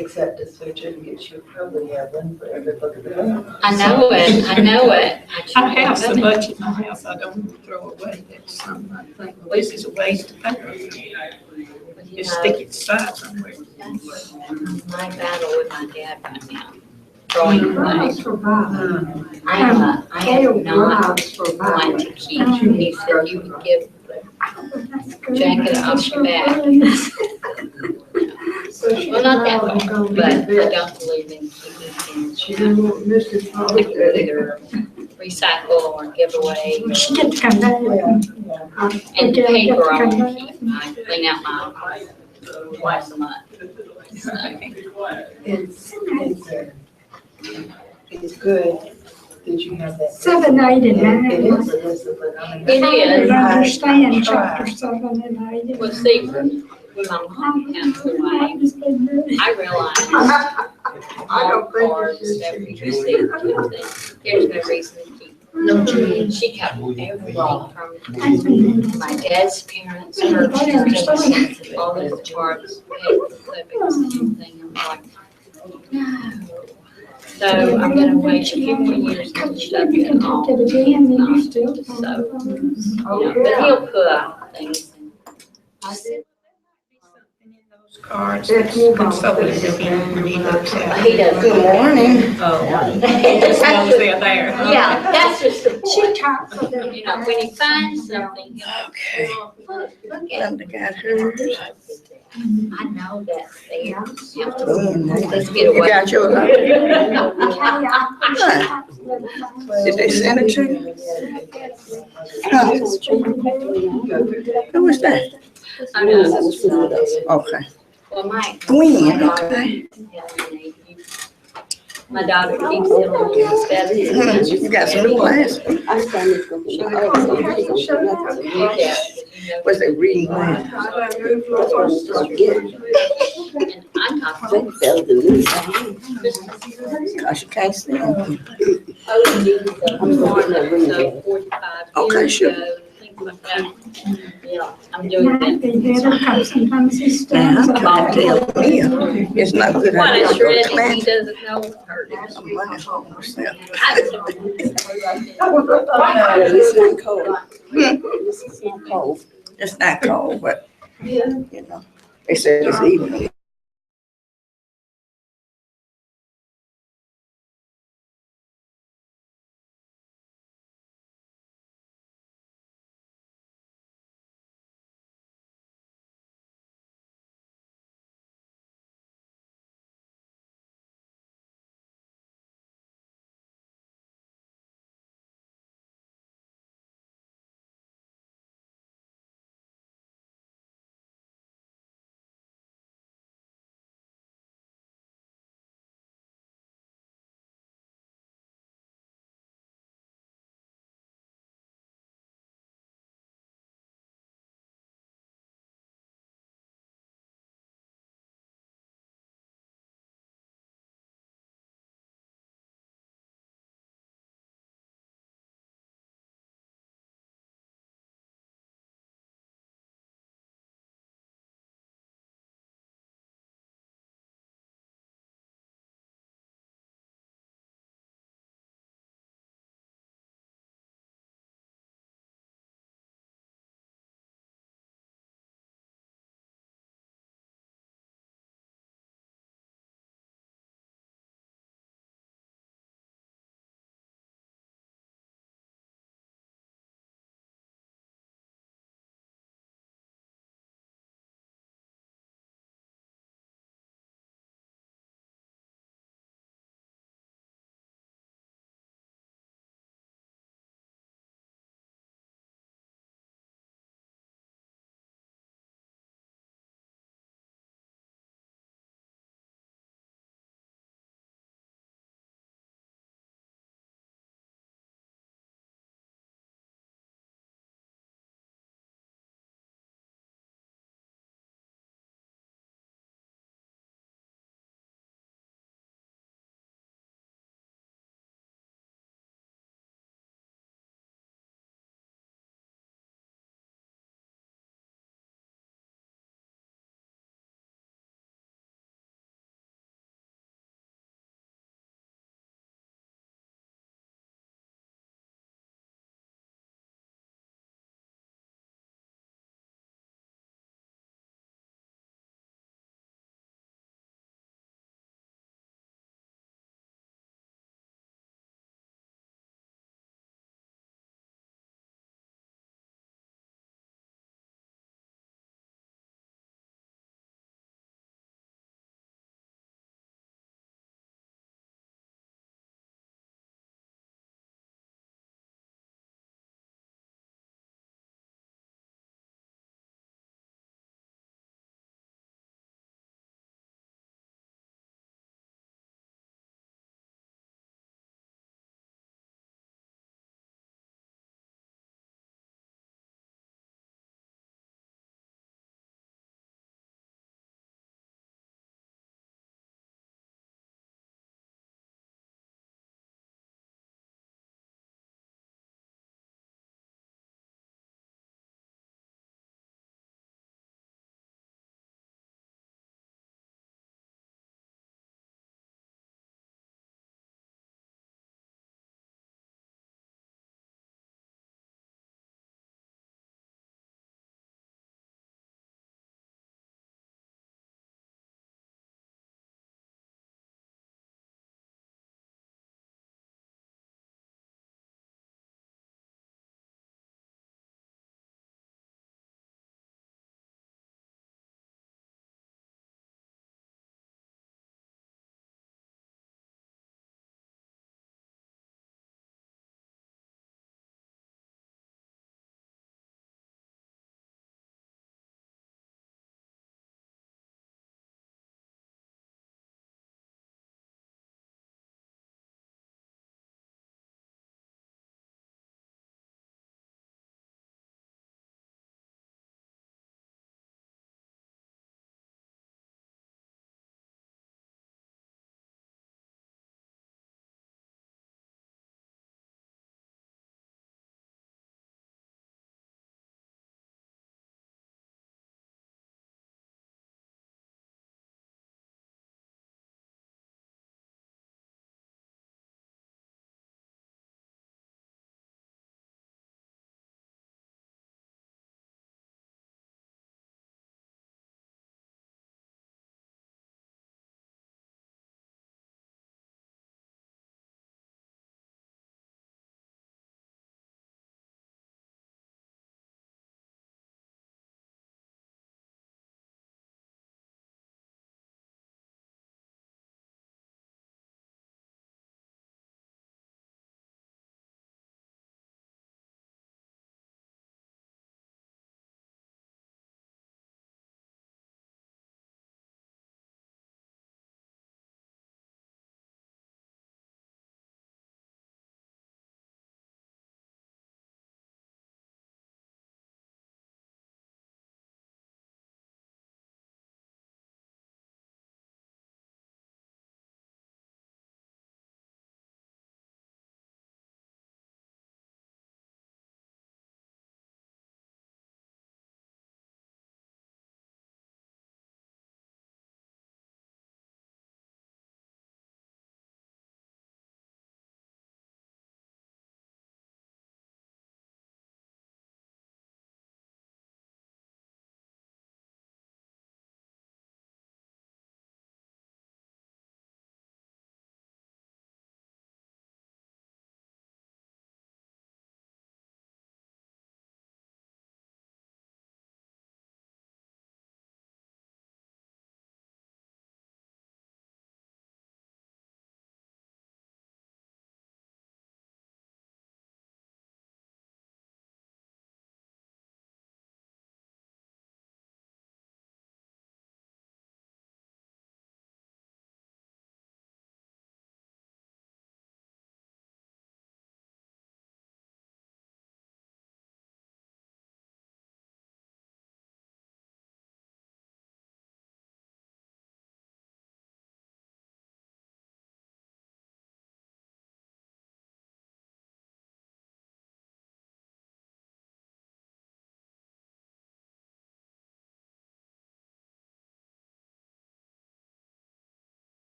Except to switch it and get you probably have one for every look at the book. I know it, I know it. I have so much in my house I don't throw away. That's something I think, well, this is a waste of paper. Just stick it aside somewhere. That's my battle with my dad right now. Throwing away. I am not one to keep. He said you would give the jacket off your back. Well, not that far, but I don't believe in keeping things. Either recycle or give away. She gets to come back. And the paper I won't keep. I clean out my twice a month. So, It's good that you have that. 7, 8, and 9. It is a discipline. I mean, It I is. don't understand chapter 7 and 8. well, see, when my mom passed away, I realized I don't think cards you that should. we received, there's no reason to keep. No, she kept everything from my dad's parents, her parents, all those cards, paper clippings, everything. I'm like, no. So I'm gonna wait a few more years to shut it off. So, but he'll put things in. I said, Cards, that's consolidated when he looks at. he does. Good morning. Oh, as long as they're there. Yeah, that's just the She point. talks about it. You know, when he finds something, he'll Okay. look at it. Linda got hers. I know that's there. Let's get away. You got yours? Did they send it to you? Huh? Who was that? I know, that's true. Okay. Well, my. Gwen, my daughter- okay. My daughter keeps telling me it's better. You got some new glasses. Was they reading glasses? And I'm not. Cause you can't see them. Okay, sure. Yeah, I'm doing Might that. be better because sometimes he Now, stands I'm up. trying to tell Mia, it's not good. What I is don't go to shredding, he class. doesn't know hurt it. I'm running home myself. It's not cold. It's not cold. It's not cold, but, you know, they said it's evening.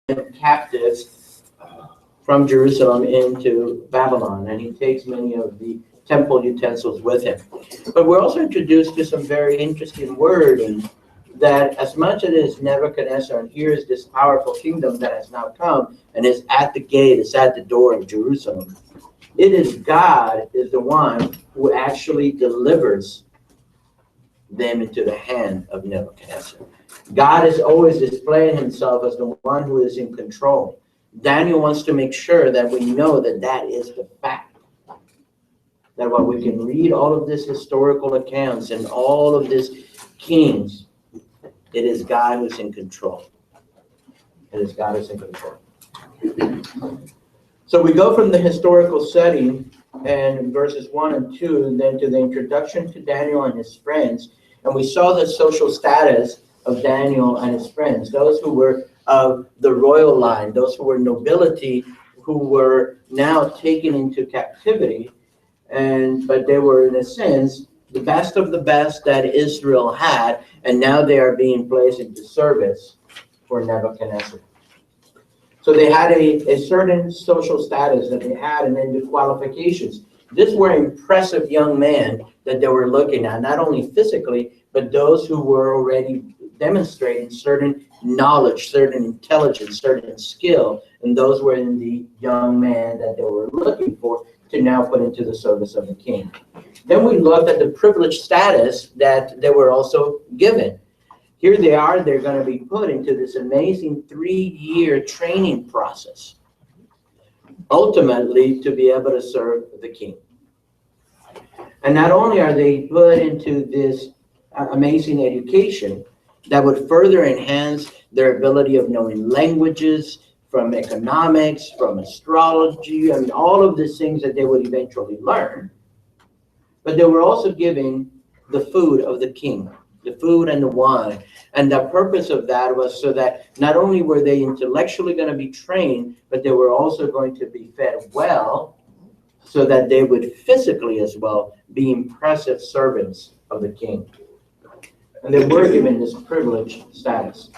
captives from Jerusalem into Babylon, and he takes many of the temple utensils with him. But we're also introduced to some very interesting wording that as much as Nebuchadnezzar, and here is this powerful kingdom that has now come and is at the gate, is at the door of Jerusalem. It is God is the one who actually delivers them into the hand of Nebuchadnezzar. God is always displaying himself as the one who is in control. Daniel wants to make sure that we know that that is the fact. That while we can read all of this historical accounts and all of these kings, it is God who's in control. It is God who's in control. So we go from the historical setting and verses 1 and 2, and then to the introduction to Daniel and his friends. And we saw the social status of Daniel and his friends, those who were of the royal line, those who were nobility, who were now taken into captivity. But they were, in a sense, the best of the best that Israel had, and now they are being placed into service for Nebuchadnezzar. So they had a certain social status that they had, and then the qualifications. These were impressive young men that they were looking at, not only physically, but those who were already demonstrating certain knowledge, certain intelligence, certain skill, and those were in the young man that they were looking for to now put into the service of the king. Then we looked at the privileged status that they were also given. Here they are, they're going to be put into this amazing 3-year training process, ultimately to be able to serve the king. And not only are they put into this amazing education that would further enhance their ability of knowing languages, from economics, from astrology, and all of these things that they would eventually learn, but they were also given the food of the king, the food and the wine. And the purpose of that was so that not only were they intellectually going to be trained, but they were also going to be fed well so that they would physically as well be impressive servants of the king. And they were given this privileged status.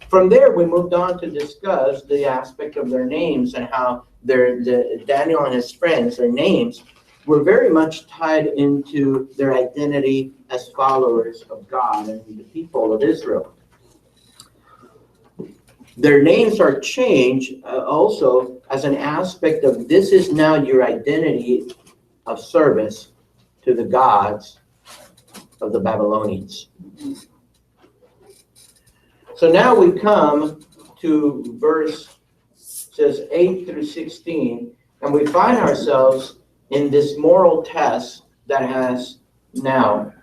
From there, we moved on to discuss the aspect of their names and how Daniel and his friends, their names, were very much tied into their identity as followers of God and the people of Israel. Their names are changed also as an aspect of this is now your identity of service to the gods of the Babylonians. So now we come to verse says 8 through 16, and we find ourselves in this moral test that has now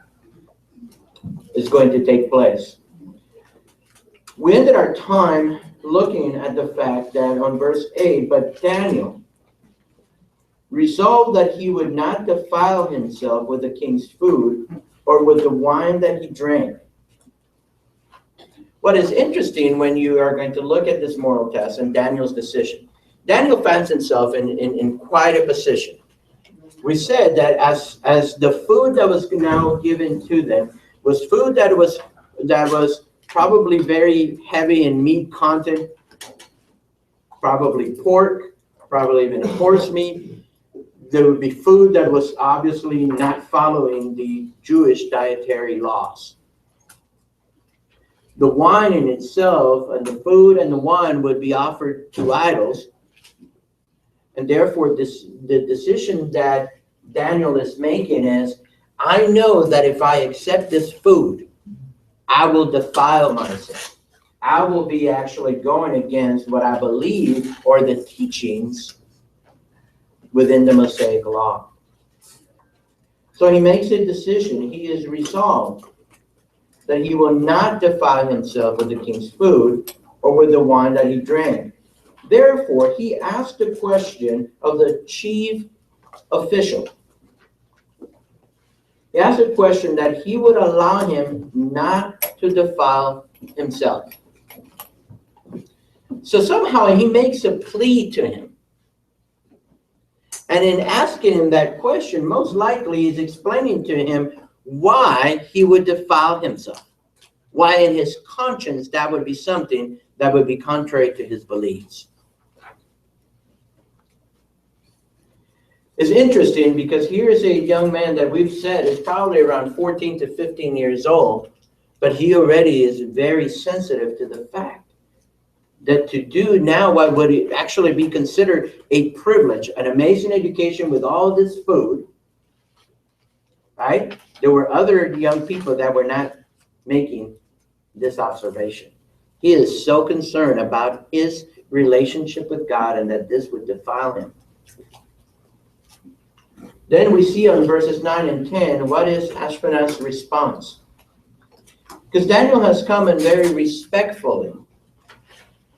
is going to take place. We ended our time looking at the fact that on verse 8, but Daniel resolved that he would not defile himself with the king's food or with the wine that he drank. What is interesting when you are going to look at this moral test and Daniel's decision, Daniel finds himself in quite a position. We said that as the food that was now given to them was food that was probably very heavy in meat content, probably pork, probably even horse meat. There would be food that was obviously not following the Jewish dietary laws. The wine in itself and the food and the wine would be offered to idols. And therefore, the decision that Daniel is making is, I know that if I accept this food, I will defile myself. I will be actually going against what I believe or the teachings within the Mosaic law. So he makes a decision. He is resolved that he will not defile himself with the king's food or with the wine that he drank. Therefore, he asked the question of the chief official. He asked a question that he would allow him not to defile himself. So somehow he makes a plea to him. And in asking him that question, most likely he's explaining to him why he would defile himself. why in his conscience that would be something that would be contrary to his beliefs. It's interesting because here's a young man that we've said is probably around 14 to 15 years old, but he already is very sensitive to the fact that to do now what would actually be considered a privilege, an amazing education with all this food, right? There were other young people that were not making this observation. He is so concerned about his relationship with God and that this would defile him. Then we see on verses 9 and 10, what is Ashpenaz's response? Because Daniel has come and very respectfully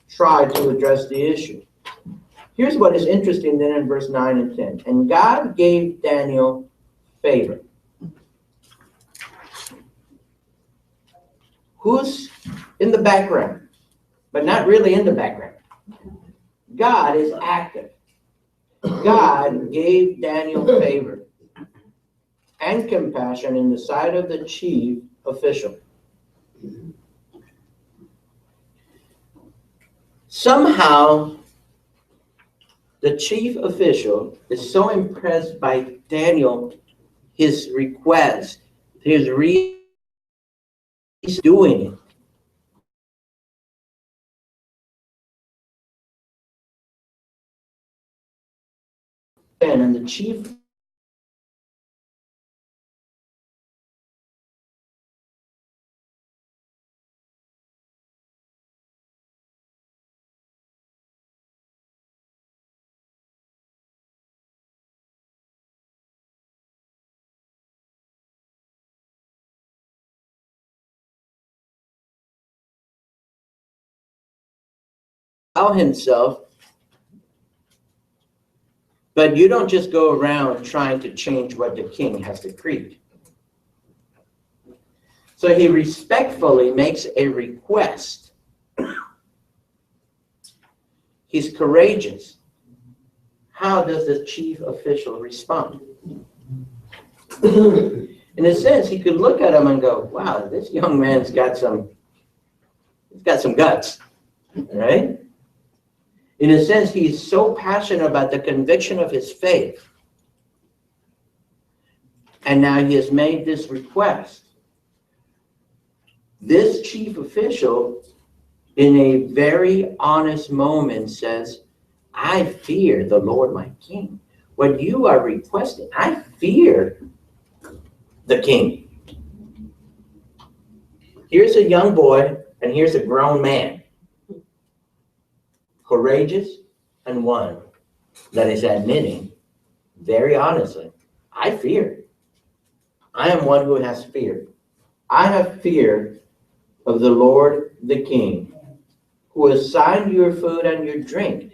tried to address the issue. Here's what is interesting then in verse 9 and 10. And God gave Daniel favor. Who's in the background, but not really in the background? God is active. God gave Daniel favor and compassion in the sight of the chief official. Somehow, the chief official is so impressed by Daniel, his request, his reason he's doing it. And the chief allow himself, but you don't just go around trying to change what the king has decreed. So he respectfully makes a request. He's courageous. How does the chief official respond? In a sense, he could look at him and go, wow, this young man's got some guts, right? In a sense, he's so passionate about the conviction of his faith. And now he has made this request. This chief official, in a very honest moment, says, I fear the Lord my king. What you are requesting, I fear the king. Here's a young boy, and here's a grown man. Courageous, and one that is admitting very honestly, I fear. I am one who has fear. I have fear of the Lord the King, who assigned your food and your drink.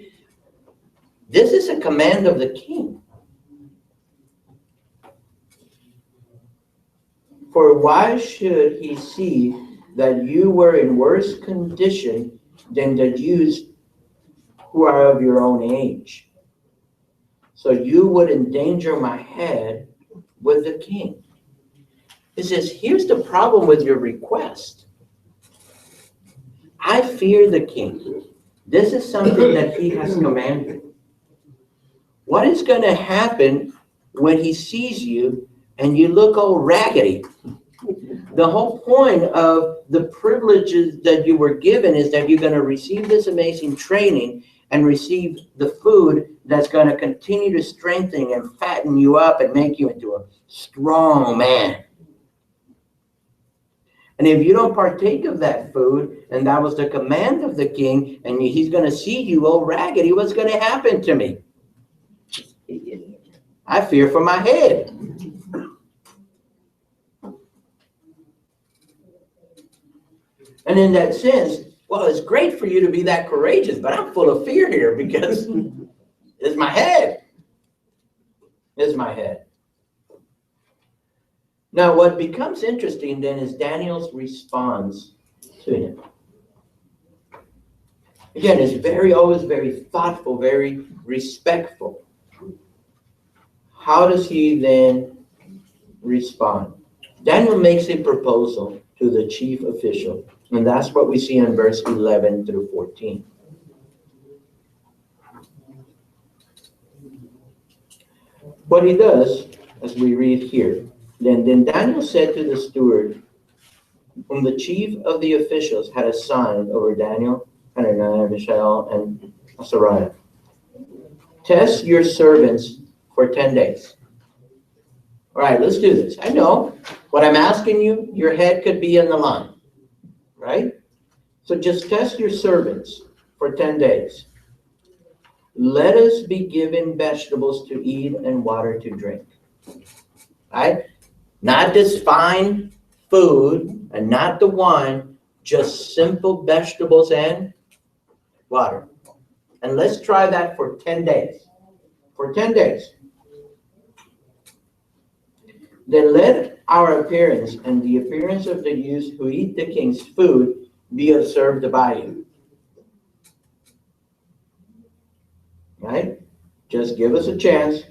This is a command of the king. For why should he see that you were in worse condition than the Jews who are of your own age? So you would endanger my head with the king. He says, here's the problem with your request. I fear the king. This is something that he has commanded. What is going to happen when he sees you and you look all raggedy? The whole point of the privileges that you were given is that you're going to receive this amazing training and receive the food that's going to continue to strengthen and fatten you up and make you into a strong man. And if you don't partake of that food, and that was the command of the king, and he's going to see you all raggedy, what's going to happen to me? I fear for my head. And in that sense, well, it's great for you to be that courageous, but I'm full of fear here because it's my head. It's my head. Now, what becomes interesting then is Daniel's response to him. Again, it's always very thoughtful, very respectful. How does he then respond? Daniel makes a proposal to the chief official. And that's what we see in verse 11 through 14. What he does, as we read here, then Daniel said to the steward, whom the chief of the officials had assigned over Daniel, Hananiah, Mishael, and Azariah, test your servants for 10 days. All right, let's do this. I know what I'm asking you, your head could be in the line, right? So just test your servants for 10 days. Let us be given vegetables to eat and water to drink. Right? Not this fine food and not the wine, just simple vegetables and water. And let's try that for 10 days. For 10 days. Then let our appearance and the appearance of the youths who eat the king's food be observed by you. Right? Just give us a chance,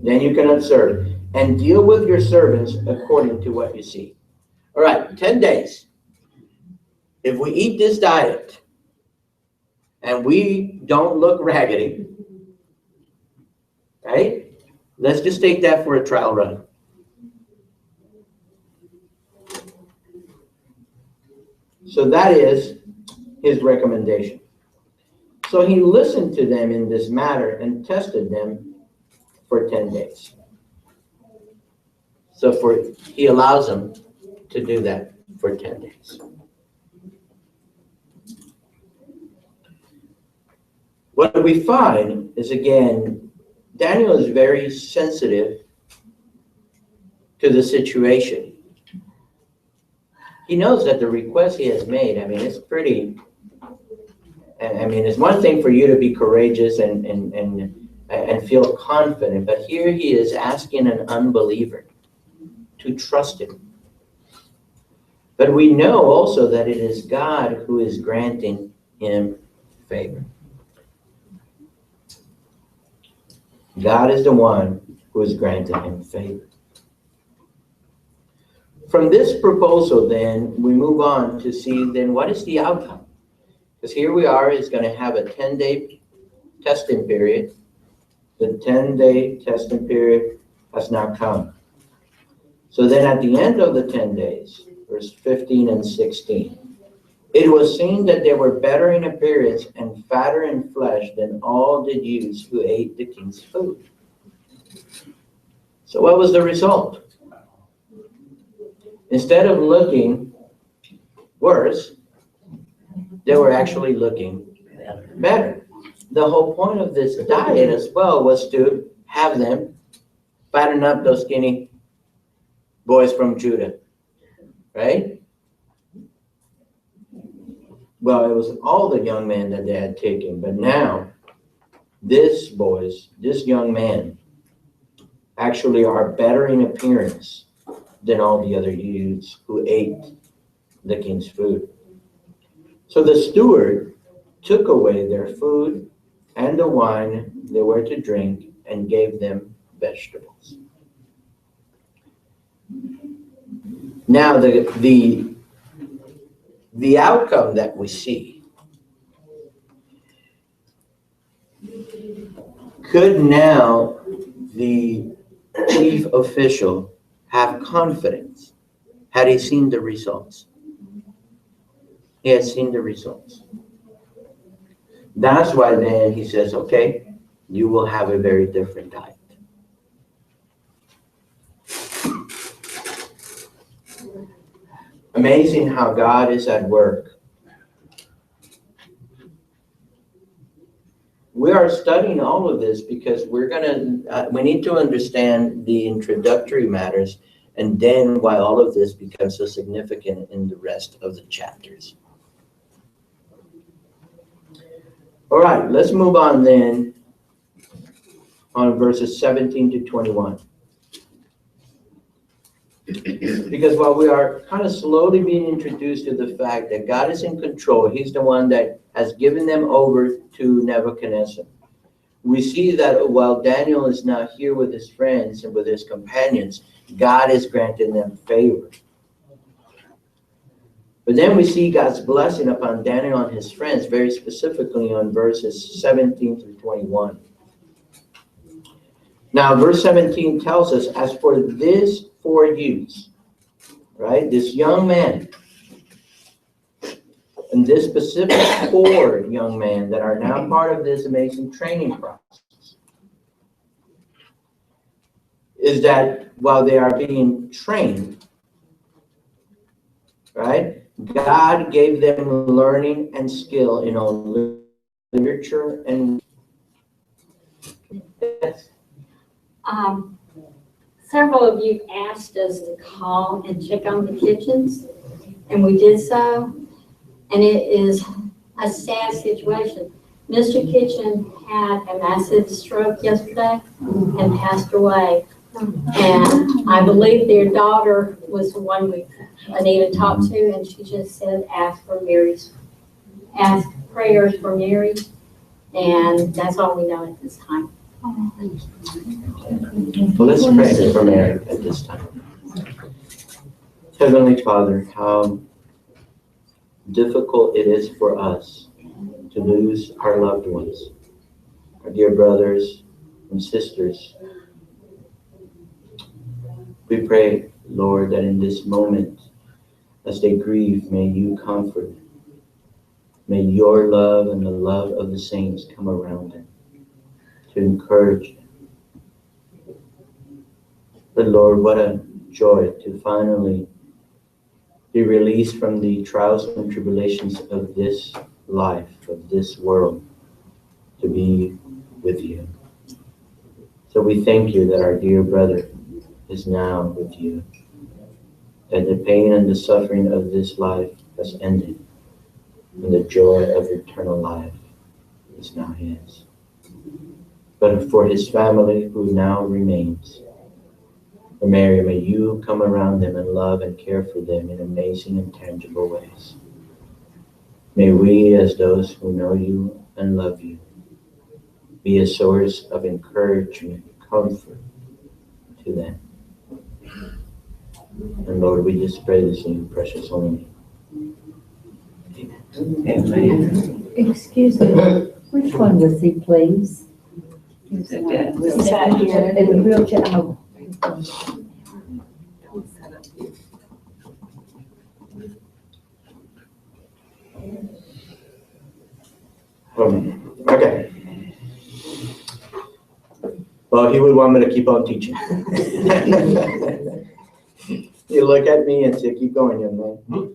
then you can observe. And deal with your servants according to what you see. All right, 10 days. If we eat this diet and we don't look raggedy, right? Let's just take that for a trial run. So that is his recommendation. So he listened to them in this matter and tested them for 10 days. So he allows them to do that for 10 days. What we find is, again, Daniel is very sensitive to the situation. He knows that the request he has made, it's pretty, it's one thing for you to be courageous and feel confident, but here he is asking an unbeliever to trust him. But we know also that it is God who is granting him favor. God is the one who is granting him favor. From this proposal, then, we move on to see then what is the outcome. Because here we are, is going to have a 10-day testing period. The 10-day testing period has now come. So then at the end of the 10 days, verse 15 and 16, it was seen that they were better in appearance and fatter in flesh than all the youths who ate the king's food. So what was the result? Instead of looking worse, they were actually looking better. The whole point of this diet as well was to have them fatten up those skinny boys from Judah, right? Well, it was all the young men that they had taken, but now this young man actually are better in appearance than all the other youths who ate the king's food. So the steward took away their food and the wine they were to drink and gave them vegetables. Now the outcome that we see, could now the chief official have confidence had he seen the results? He has seen the results. That's why then he says, okay, you will have a very different diet. Amazing how God is at work. We are studying all of this because we need to understand the introductory matters and then why all of this becomes so significant in the rest of the chapters. All right, let's move on then on verses 17 to 21. Because while we are kind of slowly being introduced to the fact that God is in control, he's the one that has given them over to Nebuchadnezzar. We see that while Daniel is now here with his friends and with his companions, God is granting them favor. But then we see God's blessing upon Daniel and his friends, very specifically on verses 17 through 21. Now, verse 17 tells us, as for this 4 youths, right, this young man, and this specific 4 young men that are now part of this amazing training process, is that while they are being trained, right, God gave them learning and skill in all literature and yes. Several of you asked us to call and check on the kitchens, and we did so. And it is a sad situation. Mr. Kitchen had a massive stroke yesterday and passed away. And I believe their daughter was the one Anita talked to, and she just said, ask prayers for Mary. And that's all we know at this time. Well, let's pray for Mary at this time. Heavenly Father, how difficult it is for us to lose our loved ones, our dear brothers and sisters. We pray, Lord, that in this moment, as they grieve, may you comfort. May your love and the love of the saints come around them to encourage them. But Lord, what a joy to finally be released from the trials and tribulations of this life, of this world, to be with you. So we thank you that our dear brother is now with you, that the pain and the suffering of this life has ended, and the joy of eternal life is now his. But for his family who now remains, for Mary, may you come around them and love and care for them in amazing and tangible ways. May we, as those who know you and love you, be a source of encouragement, comfort to them. And Lord, we just pray this in your precious holy name. Amen. Excuse me, which one was he, please? Is it that? Is that here in the wheelchair? Oh. Okay. Well, he would want me to keep on teaching. You look at me and say, keep going, young man.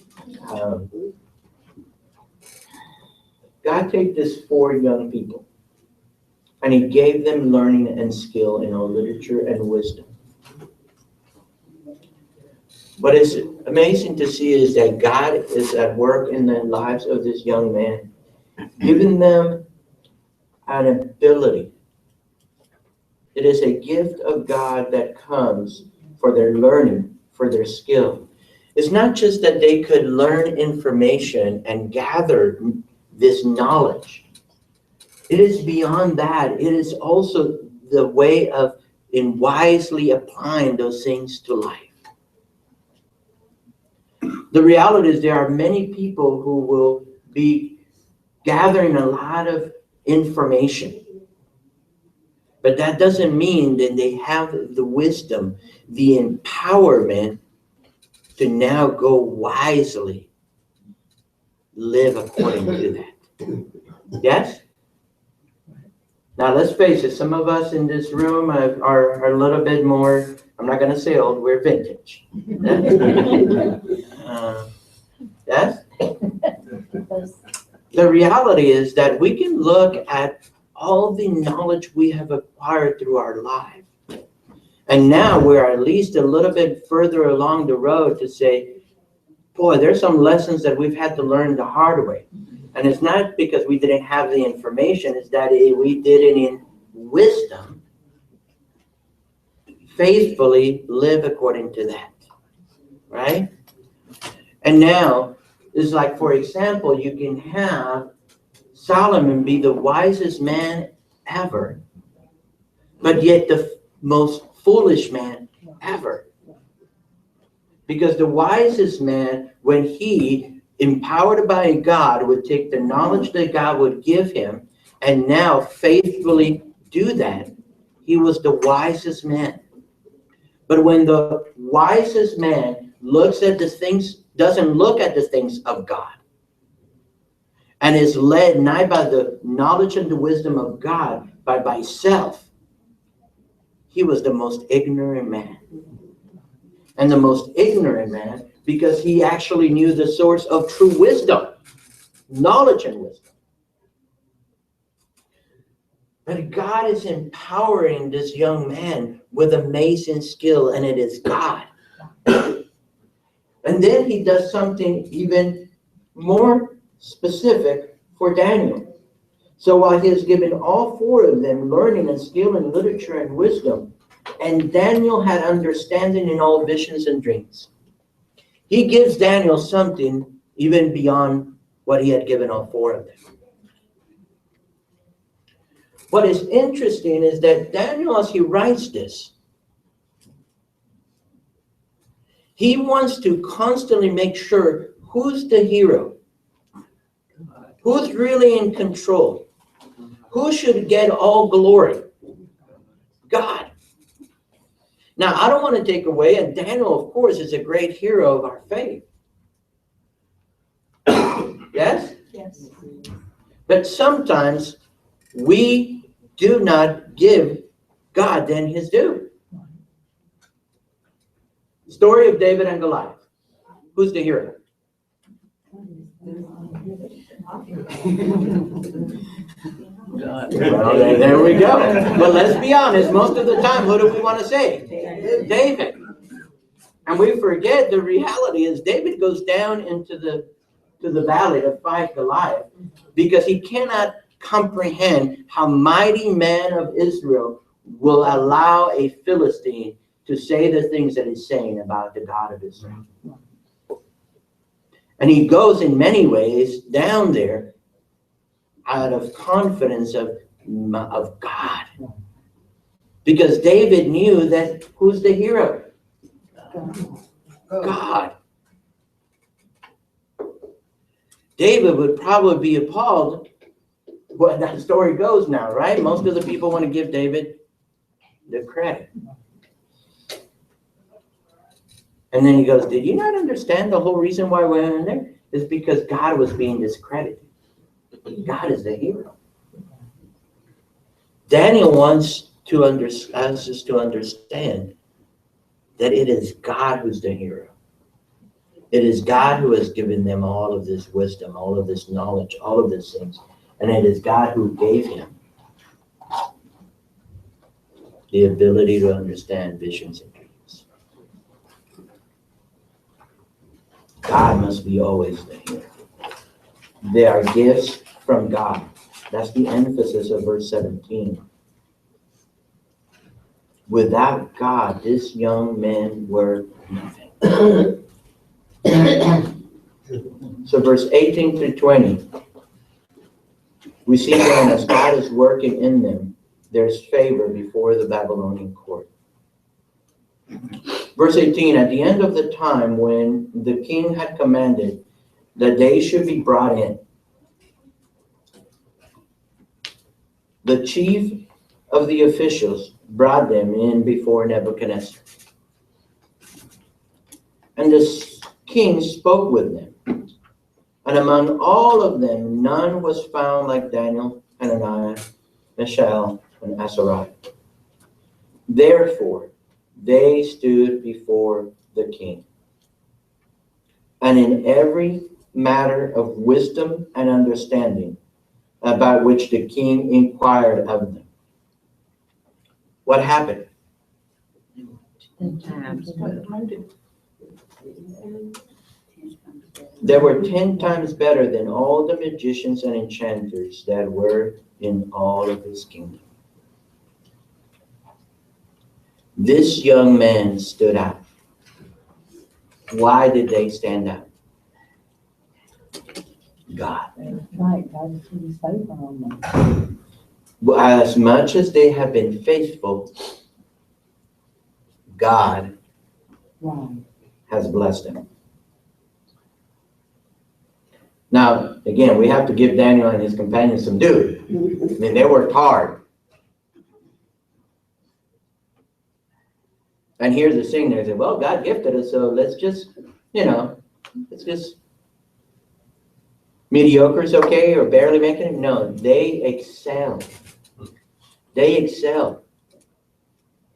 God take this 4 young people, and he gave them learning and skill in all literature and wisdom. What is amazing to see is that God is at work in the lives of this young man, giving them an ability. It is a gift of God that comes for their learning, for their skill. It's not just that they could learn information and gather this knowledge. It is beyond that. It is also the way of in wisely applying those things to life. The reality is there are many people who will be gathering a lot of information, but that doesn't mean that they have the wisdom, the empowerment to now go wisely live according to that. Yes? Now let's face it, some of us in this room are a little bit more, I'm not going to say old, we're vintage. Yes? The reality is that we can look at all the knowledge we have acquired through our life. And now we're at least a little bit further along the road to say, boy, there's some lessons that we've had to learn the hard way. And it's not because we didn't have the information, it's that we did it in wisdom, faithfully live according to that, right? And now, it's like, for example, you can have Solomon be the wisest man ever, but yet the most foolish man ever. Because the wisest man, when he empowered by God, would take the knowledge that God would give him and now faithfully do that, he was the wisest man. But when the wisest man looks at the things, doesn't look at the things of God, and is led not by the knowledge and the wisdom of God, but by self, he was the most ignorant man. And the most ignorant man because he actually knew the source of true wisdom, knowledge and wisdom. But God is empowering this young man with amazing skill, and it is God. And then he does something even more specific for Daniel. So while he has given all four of them learning and skill in literature and wisdom, and Daniel had understanding in all visions and dreams, he gives Daniel something even beyond what he had given all four of them. What is interesting is that Daniel, as he writes this, he wants to constantly make sure who's the hero, who's really in control, who should get all glory. God. Now, I don't want to take away, and Daniel, of course, is a great hero of our faith. Yes? Yes. But sometimes we do not give God then his due. Story of David and Goliath. Who's the hero? Well, there we go. But let's be honest, most of the time, who do we want to say? David. And we forget the reality is David goes down into the valley to fight Goliath because he cannot comprehend how mighty man of Israel will allow a Philistine to say the things that he's saying about the God of Israel. And he goes in many ways down there out of confidence of God. Because David knew that who's the hero? God. David would probably be appalled. Well, that story goes now, right? Most of the people want to give David the credit. And then he goes, did you not understand the whole reason why we went in there? It's because God was being discredited. God is the hero. Daniel wants us to understand that it is God who's the hero. It is God who has given them all of this wisdom, all of this knowledge, all of these things. And it is God who gave him the ability to understand visions and dreams. God must be always the hero. They are gifts from God. That's the emphasis of verse 17. Without God, this young men were nothing. So verse 18 through 20, we see then as God is working in them, there's favor before the Babylonian court. Verse 18, at the end of the time when the king had commanded that they should be brought in, the chief of the officials brought them in before Nebuchadnezzar. And the king spoke with them. And among all of them, none was found like Daniel, Hananiah, Mishael, and Azariah. Therefore, they stood before the king. And in every matter of wisdom and understanding about which the king inquired of them. What happened? 10 times. They were 10 times better than all the magicians and enchanters that were in all of his kingdom. This young man stood out. Why did they stand out? God. Right, God is really faithful on them. As much as they have been faithful, God Right. has blessed them. Now, again, we have to give Daniel and his companions some due. I mean, they worked hard. And here's the thing, they say, well, God gifted us, so let's just, it's just mediocre is okay, or barely making it. No, they excelled. They excelled.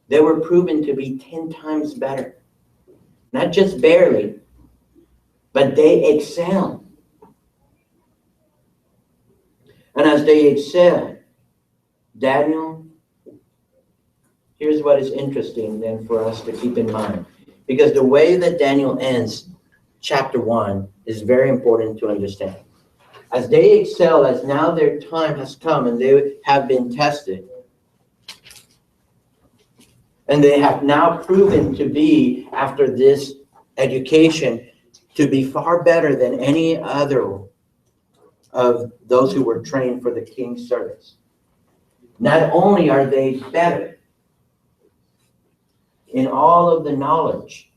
They were proven to be 10 times better. Not just barely, but they excelled. And as they excelled, Daniel, here's what is interesting then for us to keep in mind. Because the way that Daniel ends chapter 1 is very important to understand. As they excel, as now their time has come and they have been tested, and they have now proven to be, after this education, to be far better than any other of those who were trained for the king's service. Not only are they better in all of the knowledge,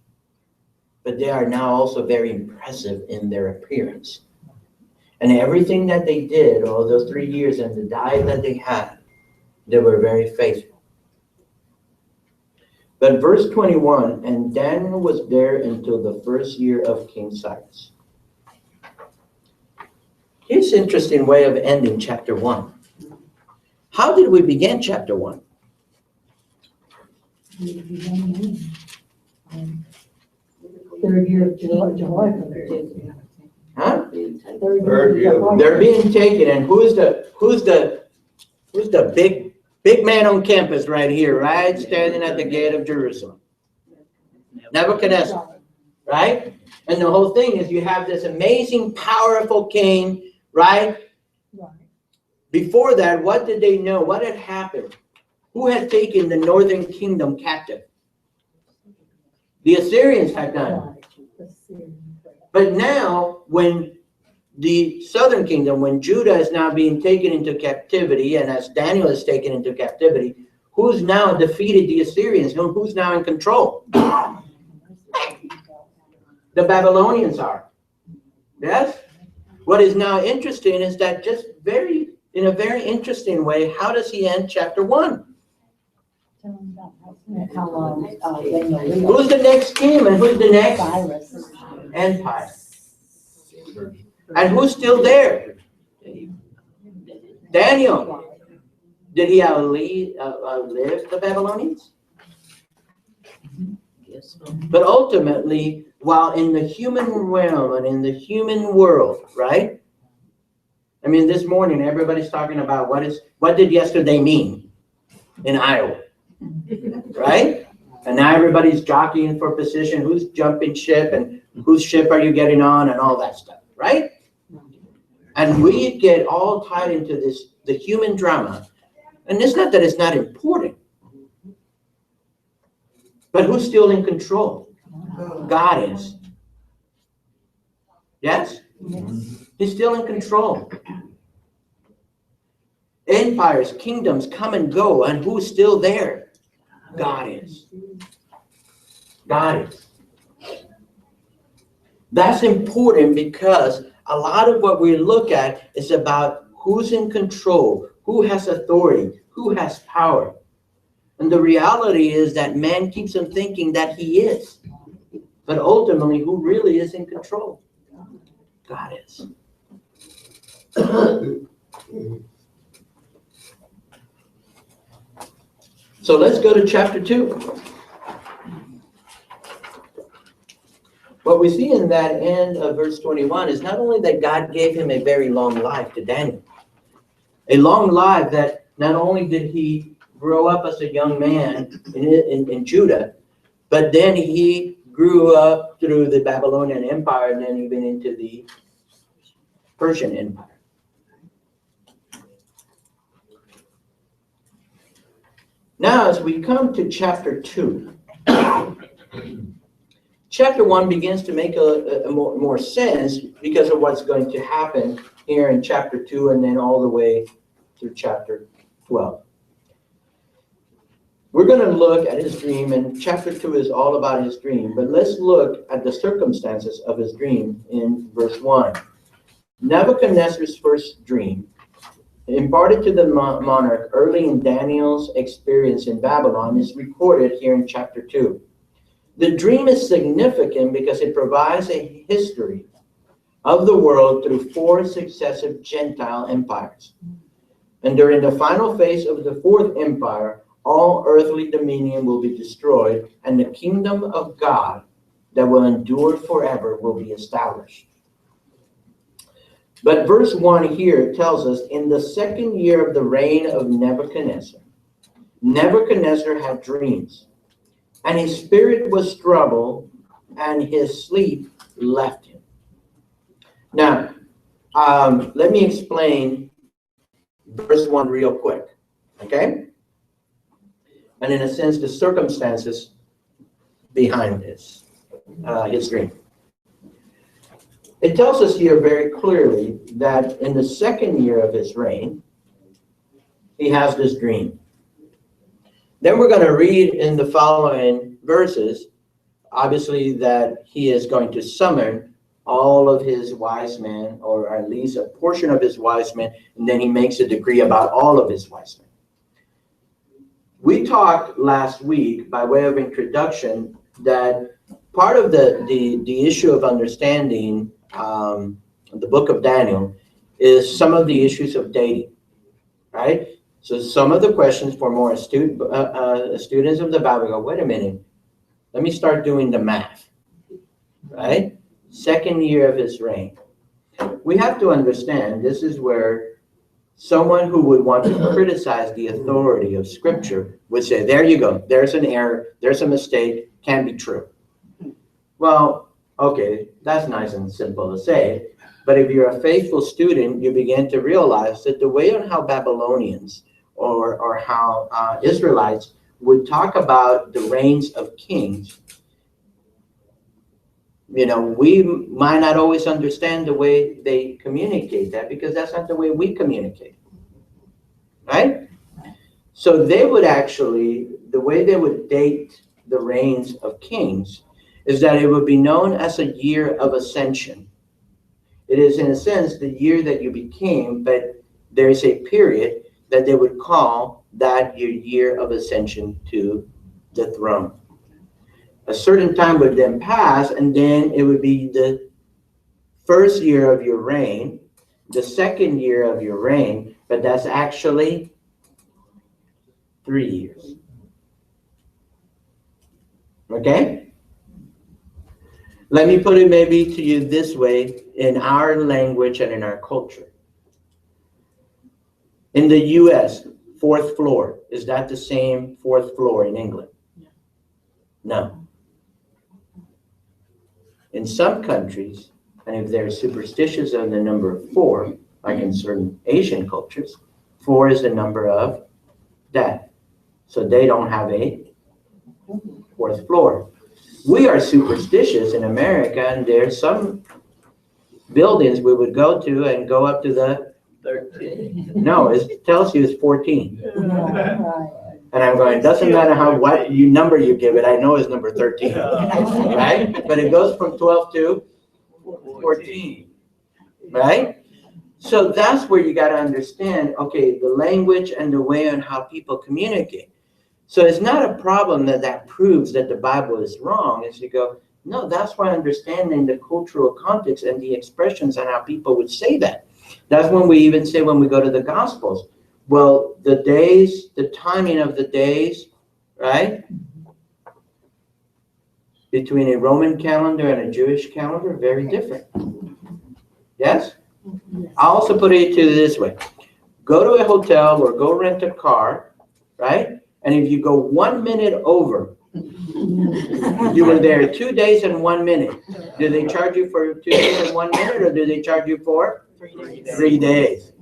but they are now also very impressive in their appearance. And everything that they did, all those 3 years and the diet that they had, they were very faithful. But verse 21, and Daniel was there until the first year of King Cyrus. Here's an interesting way of ending chapter 1. How did we begin chapter 1? Third year of July. Huh? Third year. They're being taken, and who's the big man on campus right here, right? Standing at the gate of Jerusalem. Nebuchadnezzar, right? And the whole thing is you have this amazing, powerful king, right? Before that, what did they know? What had happened? Who had taken the northern kingdom captive? The Assyrians had done. But now, when the southern kingdom, when Judah is now being taken into captivity, and as Daniel is taken into captivity, who's now defeated the Assyrians? Who's now in control? The Babylonians are. Yes? What is now interesting is that in a very interesting way, how does he end chapter 1? How long Daniel lived. Who's the next king and who's the next Cyrus. empire? And who's still there? Daniel. Did he outlive the Babylonians? But ultimately, while in the human realm and in the human world, right? I mean, this morning everybody's talking about what did yesterday mean in Iowa, right? And now everybody's jockeying for position, who's jumping ship and whose ship are you getting on and all that stuff, right? And we get all tied into the human drama. And it's not that it's not important, but who's still in control? God is. Yes? He's still in control. Empires, kingdoms come and go, and who's still there? God is. God is. That's important because a lot of what we look at is about who's in control, who has authority, who has power. And the reality is that man keeps on thinking that he is. But ultimately, who really is in control? God is. So let's go to chapter 2. What we see in that end of verse 21 is not only that God gave him a very long life to Daniel, a long life that not only did he grow up as a young man in Judah, but then he grew up through the Babylonian Empire and then even into the Persian Empire. Now, as we come to chapter 2, chapter 1 begins to make a more sense because of what's going to happen here in chapter 2 and then all the way through chapter 12. We're going to look at his dream, and chapter 2 is all about his dream, but let's look at the circumstances of his dream in verse 1. Nebuchadnezzar's first dream, imparted to the monarch early in Daniel's experience in Babylon, is recorded here in chapter 2. The dream is significant because it provides a history of the world through 4 successive Gentile empires. And during the final phase of the 4th empire, all earthly dominion will be destroyed, and the kingdom of God that will endure forever will be established. But verse 1 here tells us, in the 2nd year of the reign of Nebuchadnezzar, Nebuchadnezzar had dreams, and his spirit was troubled, and his sleep left him. Now, let me explain verse 1 real quick, okay? And in a sense, the circumstances behind this, his dream. It tells us here very clearly that in the 2nd year of his reign, he has this dream. Then we're going to read in the following verses, obviously, that he is going to summon all of his wise men, or at least a portion of his wise men, and then he makes a decree about all of his wise men. We talked last week, by way of introduction, that part of the issue of understanding the book of Daniel is some of the issues of dating, right? So some of the questions for more students of the Bible go, wait a minute, let me start doing the math, right? 2nd year of his reign. We have to understand this is where someone who would want to criticize the authority of Scripture would say, there you go, there's an error, there's a mistake, can't be true. Well, okay, that's nice and simple to say, but if you're a faithful student, you begin to realize that the way on how Babylonians or how Israelites would talk about the reigns of kings, you know, we might not always understand the way they communicate that, because that's not the way we communicate, right? So they would actually, the way they would date the reigns of kings is that it would be known as a year of ascension. It is, in a sense, the year that you became, but there is a period that they would call that your year of ascension to the throne. A certain time would then pass, and then it would be the 1st year of your reign, the 2nd year of your reign, but that's actually 3 years. Okay? Let me put it maybe to you this way, in our language and in our culture. In the U.S., 4th floor, is that the same 4th floor in England? No. In some countries, and if they're superstitious on the number 4, like in certain Asian cultures, 4 is the number of death. So they don't have a 4th floor. We are superstitious in America, and there's some buildings we would go to and go up to the 13. No, it tells you it's 14. And I'm going, doesn't matter what number you give it, I know it's number 13, right? But it goes from 12 to 14, right? So that's where you got to understand, okay, the language and the way on how people communicate. So it's not a problem that proves that the Bible is wrong. It's you go, no, that's why understanding the cultural context and the expressions and how people would say that. That's when we even say when we go to the Gospels, well, the days, the timing of the days, right? Between a Roman calendar and a Jewish calendar, very different. Yes? I'll also put it to you this way. Go to a hotel or go rent a car, right? And if you go 1 minute over, you were there 2 days and 1 minute. Do they charge you for 2 days and 1 minute, or do they charge you for 3 days?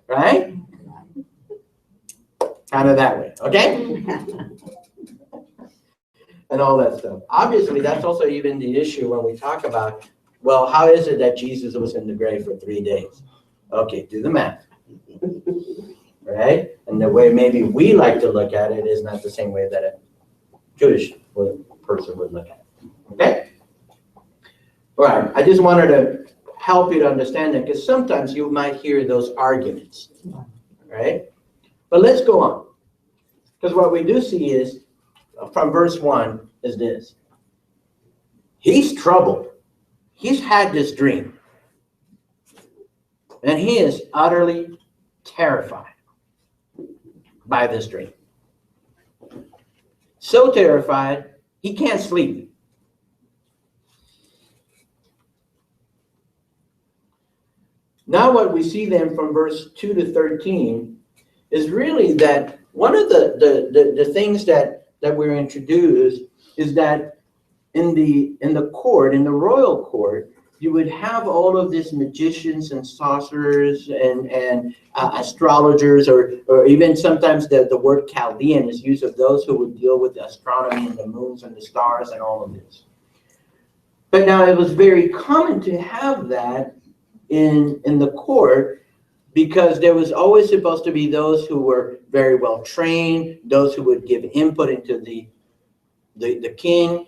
Right? Kind of that way, okay? And all that stuff. Obviously, that's also even the issue when we talk about, well, how is it that Jesus was in the grave for 3 days? Okay, do the math. Right? And the way maybe we like to look at it is not the same way that a Jewish person would look at it. Okay? All right. I just wanted to help you to understand that, because sometimes you might hear those arguments, right? But let's go on, because what we do see is, from verse 1, is this. He's troubled. He's had this dream. And he is utterly terrified by this dream. So terrified, he can't sleep. Now what we see then from verse 2 to 13 is really that one of the things that we're introduced is that in the court, in the royal court, you would have all of these magicians and sorcerers and astrologers, or even sometimes the word Chaldean is used of those who would deal with the astronomy and the moons and the stars and all of this. But now it was very common to have that in the court, because there was always supposed to be those who were very well trained, those who would give input into the king.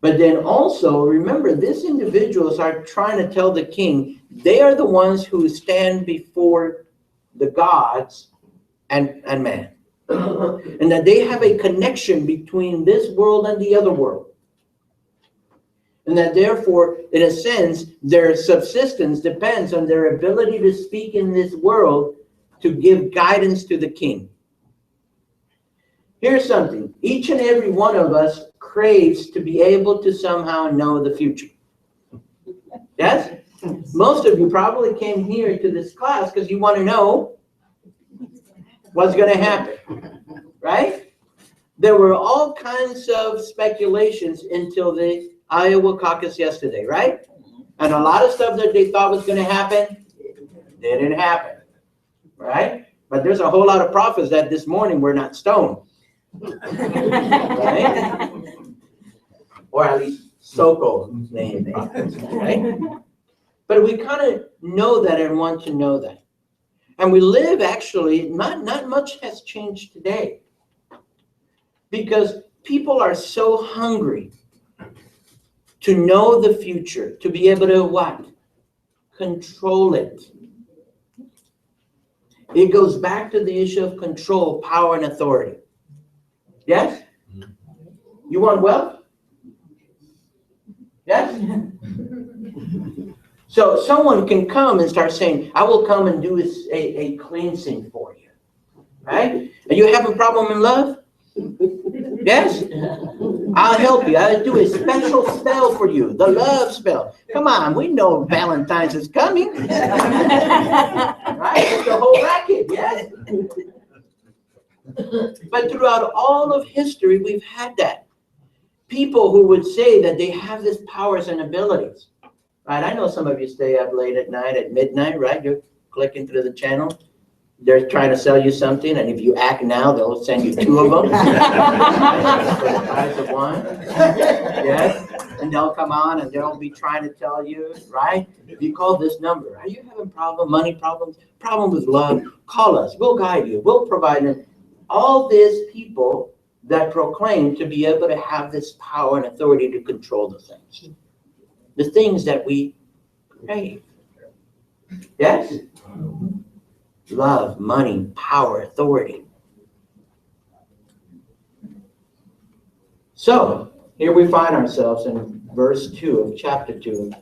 But then also, remember, these individuals are trying to tell the king they are the ones who stand before the gods and man. And that they have a connection between this world and the other world. And that therefore, in a sense, their subsistence depends on their ability to speak in this world to give guidance to the king. Here's something. Each and every one of us craves to be able to somehow know the future. Yes? Most of you probably came here to this class because you want to know what's going to happen. Right? There were all kinds of speculations until the Iowa caucus yesterday, right? And a lot of stuff that they thought was going to happen didn't happen. Right? But there's a whole lot of prophets that this morning were not stoned. Right? Or at least so-called named prophets, right? But we kind of know that and want to know that. And we live, actually, not much has changed today. Because people are so hungry to know the future, to be able to what? Control it. It goes back to the issue of control, power, and authority. Yes? You want wealth? Yes? So someone can come and start saying, I will come and do a cleansing for you. Right? And you have a problem in love? Yes? I'll help you. I'll do a special spell for you. The love spell. Come on, we know Valentine's is coming. Right? It's the whole racket, yes? But throughout all of history, we've had that. People who would say that they have these powers and abilities. Right? I know some of you stay up late at night, at midnight, right? You're clicking through the channel. They're trying to sell you something, and if you act now, they'll send you 2 of them. For the price of 1. Yes? And they'll come on and they'll be trying to tell you, right? If you call this number, are you having money problems, problem with love? Call us. We'll guide you. We'll provide it. All these people that proclaim to be able to have this power and authority to control the things that we crave. Yes? Love, money, power, authority. So, here we find ourselves in verse 2 of chapter 2,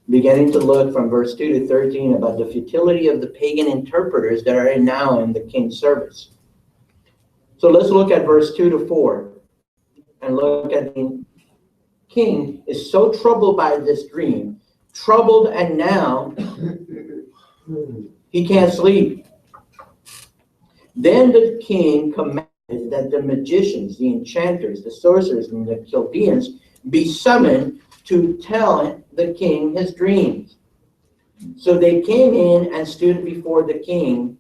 beginning to look from verse 2 to 13 about the futility of the pagan interpreters that are now in the king's service. So let's look at verse 2 to 4 and look at the king is so troubled by this dream, troubled, and now he can't sleep. Then the king commanded that the magicians, the enchanters, the sorcerers, and the Chaldeans be summoned to tell the king his dreams. So they came in and stood before the king.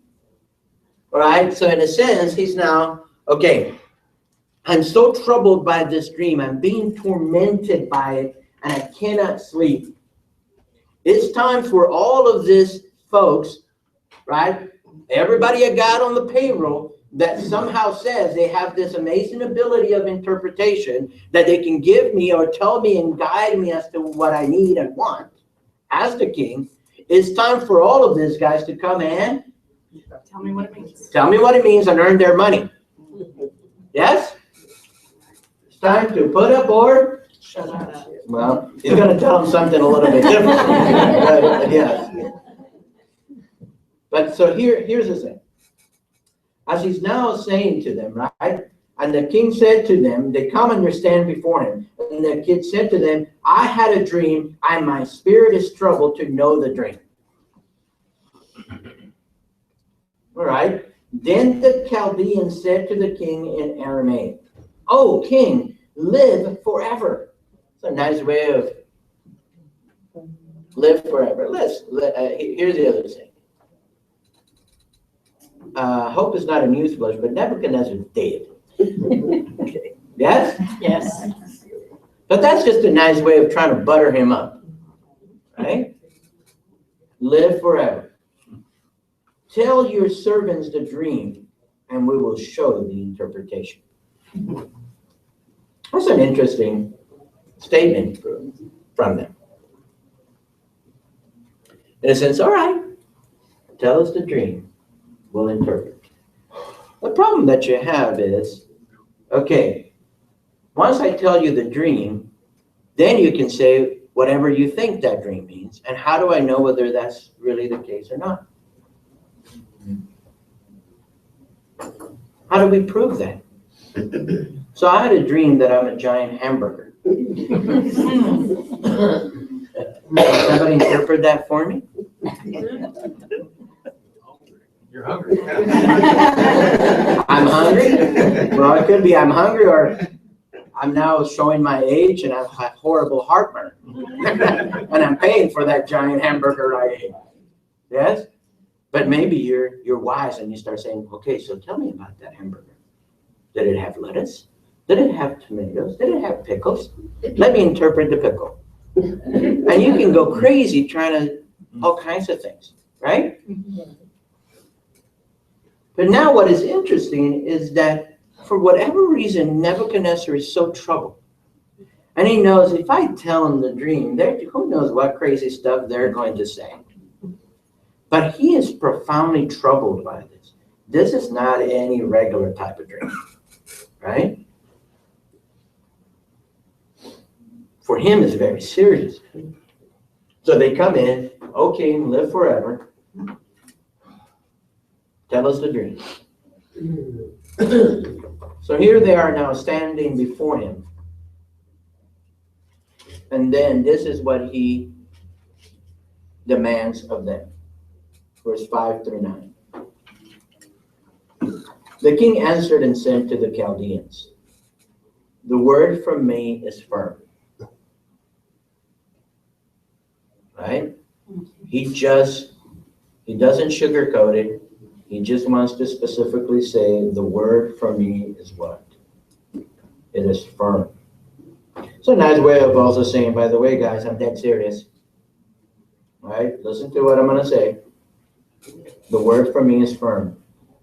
All right, so in a sense, he's now, okay, I'm so troubled by this dream. I'm being tormented by it, and I cannot sleep. It's time for all of this, folks, right? Everybody I got on the payroll that somehow says they have this amazing ability of interpretation that they can give me or tell me and guide me as to what I need and want. asked the king, it's time for all of these guys to come and Tell me what it means. tell me what it means and earn their money. Yes? It's time to put up or Shut up. well, he's going to tell them something a little bit different. But, yeah. But so here's the thing. As he's now saying to them, right? And the king said to them, they come and they stand before him. And the kid said to them, I had a dream, and my spirit is troubled to know the dream. All right. Then the Chaldean said to the king in Aramaic, "O king, live forever." It's a nice way of live forever. Here's the other thing. Hope is not a newsflash, but Nebuchadnezzar is dead. Yes? Yes. But that's just a nice way of trying to butter him up. Right? Live forever. Tell your servants the dream, and we will show the interpretation. That's an interesting statement from them. In a sense, all right, tell us the dream, we'll interpret. The problem that you have is, okay, once I tell you the dream, then you can say whatever you think that dream means. And how do I know whether that's really the case or not? How do we prove that? So I had a dream that I'm a giant hamburger. Somebody interpret that for me? You're hungry. I'm hungry? Well, it could be I'm hungry, or I'm now showing my age and I've had horrible heartburn. And I'm paying for that giant hamburger I ate. Yes? But maybe you're wise and you start saying, okay, so tell me about that hamburger. Did it have lettuce? Did it have tomatoes? Did it have pickles? Let me interpret the pickle. And you can go crazy trying to all kinds of things, right? But now what is interesting is that for whatever reason, Nebuchadnezzar is so troubled. And he knows if I tell him the dream, who knows what crazy stuff they're going to say. But he is profoundly troubled by this. This is not any regular type of dream, right? For him, it's very serious. So they come in, okay, live forever. Tell us the dream. So here they are now standing before him. And then this is what he demands of them. Verse 5 through 9. The king answered and said to the Chaldeans, "The word from me is firm." Right? He doesn't sugarcoat it. He just wants to specifically say, the word from me is what? It is firm. It's a nice way of also saying, by the way, guys, I'm dead serious. Right? Listen to what I'm going to say. The word from me is firm.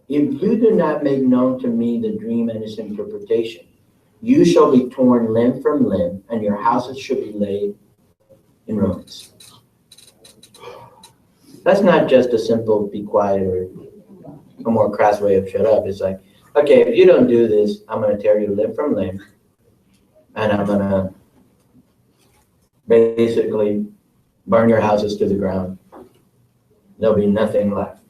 If you do not make known to me the dream and its interpretation, you shall be torn limb from limb, and your houses shall be laid in ruins. That's not just a simple be quiet or a more crass way of shut up. It's like, okay, if you don't do this, I'm going to tear you limb from limb, and I'm going to basically burn your houses to the ground. There'll be nothing left.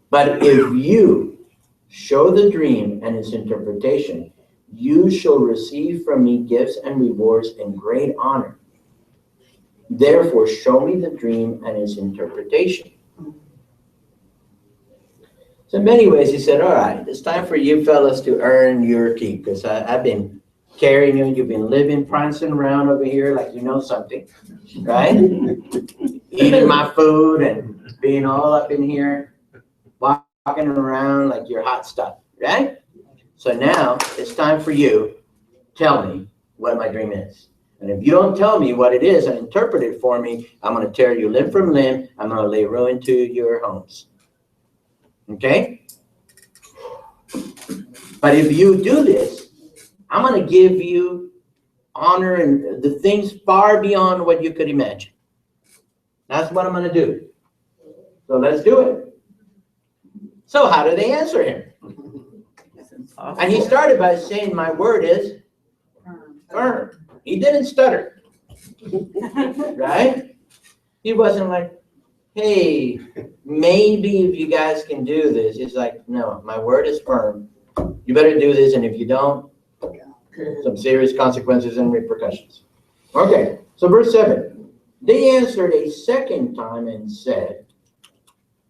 But if you show the dream and its interpretation, you shall receive from me gifts and rewards in great honor. Therefore, show me the dream and its interpretation. So in many ways, he said, all right, it's time for you fellas to earn your keep, because I've been carrying you. You've been living, prancing around over here like you know something, right? Eating my food and being all up in here, walking around like you're hot stuff, right? So now it's time for you. Tell me what my dream is. And if you don't tell me what it is and interpret it for me, I'm going to tear you limb from limb. I'm going to lay ruin to your homes. Okay? But if you do this, I'm going to give you honor and the things far beyond what you could imagine. That's what I'm going to do. So let's do it. So how do they answer him? And he started by saying, my word is firm. He didn't stutter. Right? He wasn't like, hey, maybe if you guys can do this. He's like, no, my word is firm. You better do this, and if you don't, some serious consequences and repercussions. Okay, so verse 7. They answered a second time and said,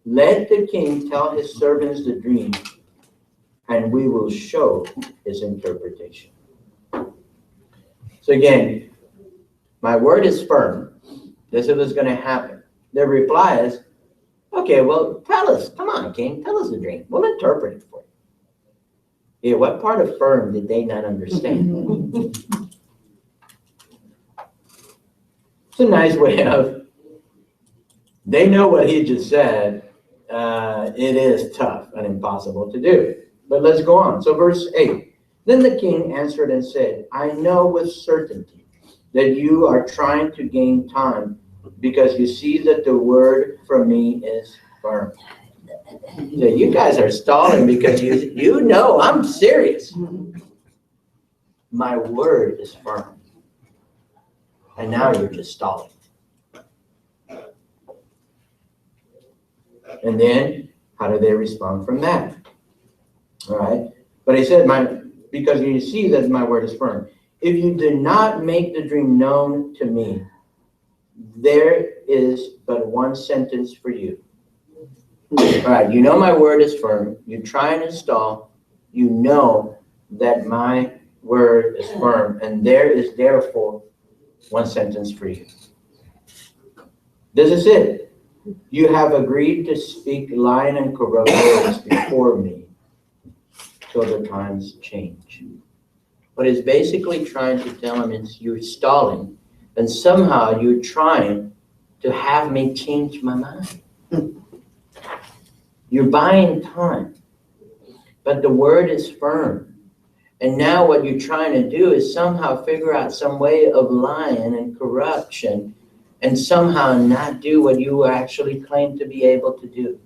let the king tell his servants the dream, and we will show his interpretation. So again, my word is firm. This is what's going to happen. Their reply is, okay, well, tell us. Come on, king, tell us the dream. We'll interpret it for you. Yeah, what part of firm did they not understand? It's a nice way of, they know what he just said. It is tough and impossible to do. But let's go on. So verse 8. Then the king answered and said, I know with certainty that you are trying to gain time because you see that the word from me is firm. So you guys are stalling because you know I'm serious. My word is firm. And now you're just stalling. And then how do they respond from that? All right. But he said, because you see that my word is firm. If you do not make the dream known to me, there is but one sentence for you. All right, you know my word is firm. You try and install. You know that my word is firm, and there is therefore one sentence for you. This is it. You have agreed to speak lying and corrupt words before me till the times change. What he's basically trying to tell him is you're stalling, and somehow you're trying to have me change my mind. You're buying time, but the word is firm. And now what you're trying to do is somehow figure out some way of lying and corruption and somehow not do what you actually claim to be able to do.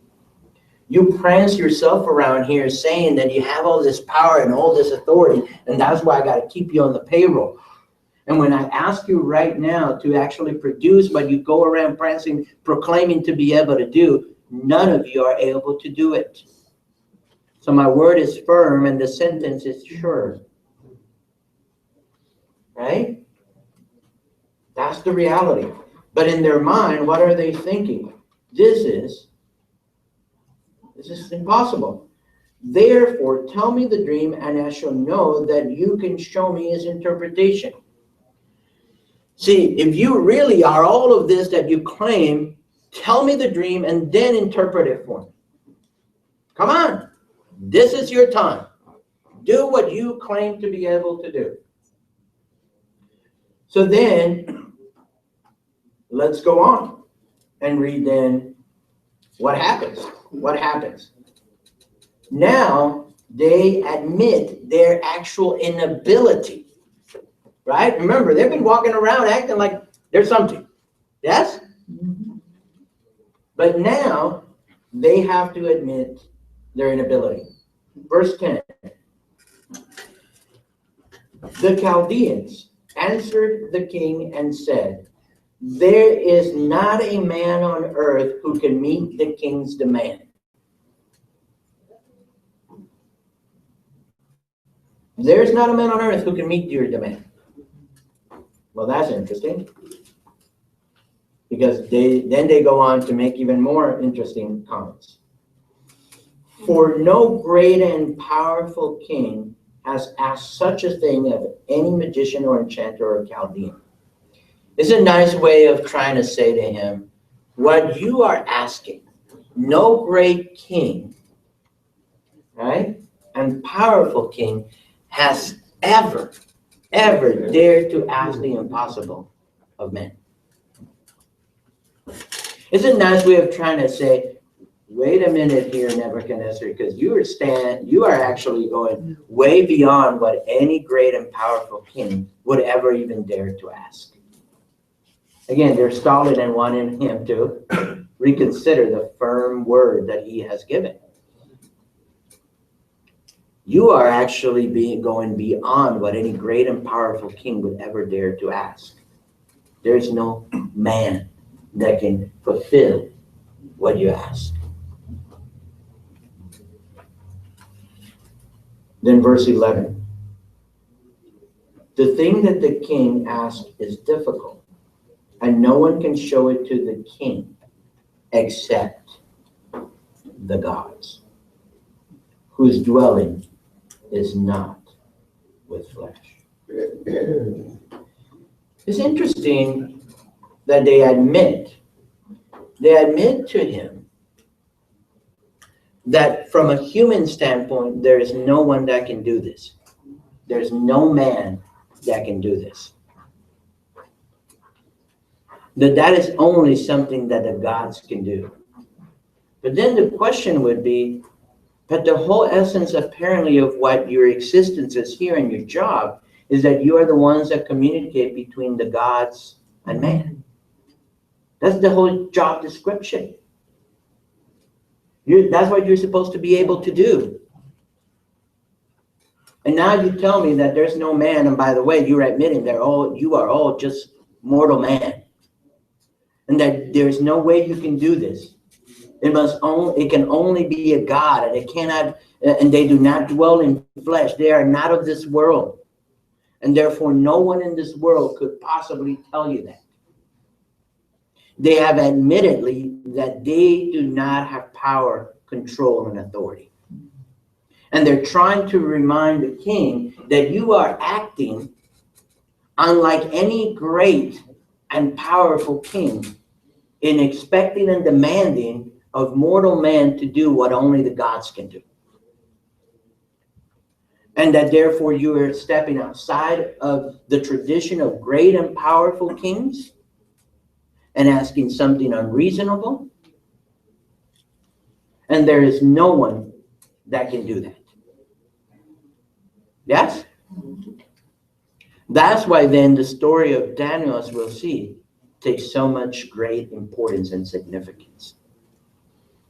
You prance yourself around here saying that you have all this power and all this authority, and that's why I got to keep you on the payroll. And when I ask you right now to actually produce what you go around prancing, proclaiming to be able to do, none of you are able to do it. So my word is firm and the sentence is sure. Right? That's the reality. But in their mind, what are they thinking? This is impossible. Therefore, tell me the dream, and I shall know that you can show me his interpretation. See, if you really are all of this that you claim, tell me the dream and then interpret it for me. Come on. This is your time. Do what you claim to be able to do. So then, let's go on and read then what happens. What happens? Now, they admit their actual inability. Right? Remember, they've been walking around acting like there's something. Yes? But now, they have to admit their inability. Verse 10. The Chaldeans answered the king and said, there is not a man on earth who can meet the king's demand. There's not a man on earth who can meet your demand. Well, that's interesting. Because they go on to make even more interesting comments. For no great and powerful king has asked such a thing of any magician or enchanter or Chaldean. It's a nice way of trying to say to him, what you are asking, no great king, right, and powerful king has ever dared to ask the impossible of men. It's a nice way of trying to say, wait a minute here, Nebuchadnezzar, because you are actually going way beyond what any great and powerful king would ever even dare to ask. Again, they're stalling and wanting him to reconsider the firm word that he has given. You are actually going beyond what any great and powerful king would ever dare to ask. There's no man that can fulfill what you ask. Then verse 11. The thing that the king asked is difficult, and no one can show it to the king except the gods, whose dwelling is not with flesh. It's interesting that they admit to him that from a human standpoint, there is no one that can do this. There's no man that can do this. That is only something that the gods can do. But then the question would be, but the whole essence apparently of what your existence is here in your job is that you are the ones that communicate between the gods and man. That's the whole job description. That's what you're supposed to be able to do. And now you tell me that there's no man, and by the way, you're admitting you are all just mortal man. And that there's no way you can do this. It can only be a God, and it cannot, and they do not dwell in flesh. They are not of this world. And therefore, no one in this world could possibly tell you that. They have admittedly that they do not have power, control, and authority. And they're trying to remind the king that you are acting unlike any great and powerful king in expecting and demanding of mortal man to do what only the gods can do. And that therefore you are stepping outside of the tradition of great and powerful kings and asking something unreasonable. And there is no one that can do that. Yes? That's why then the story of Daniel, as we'll see, takes so much great importance and significance.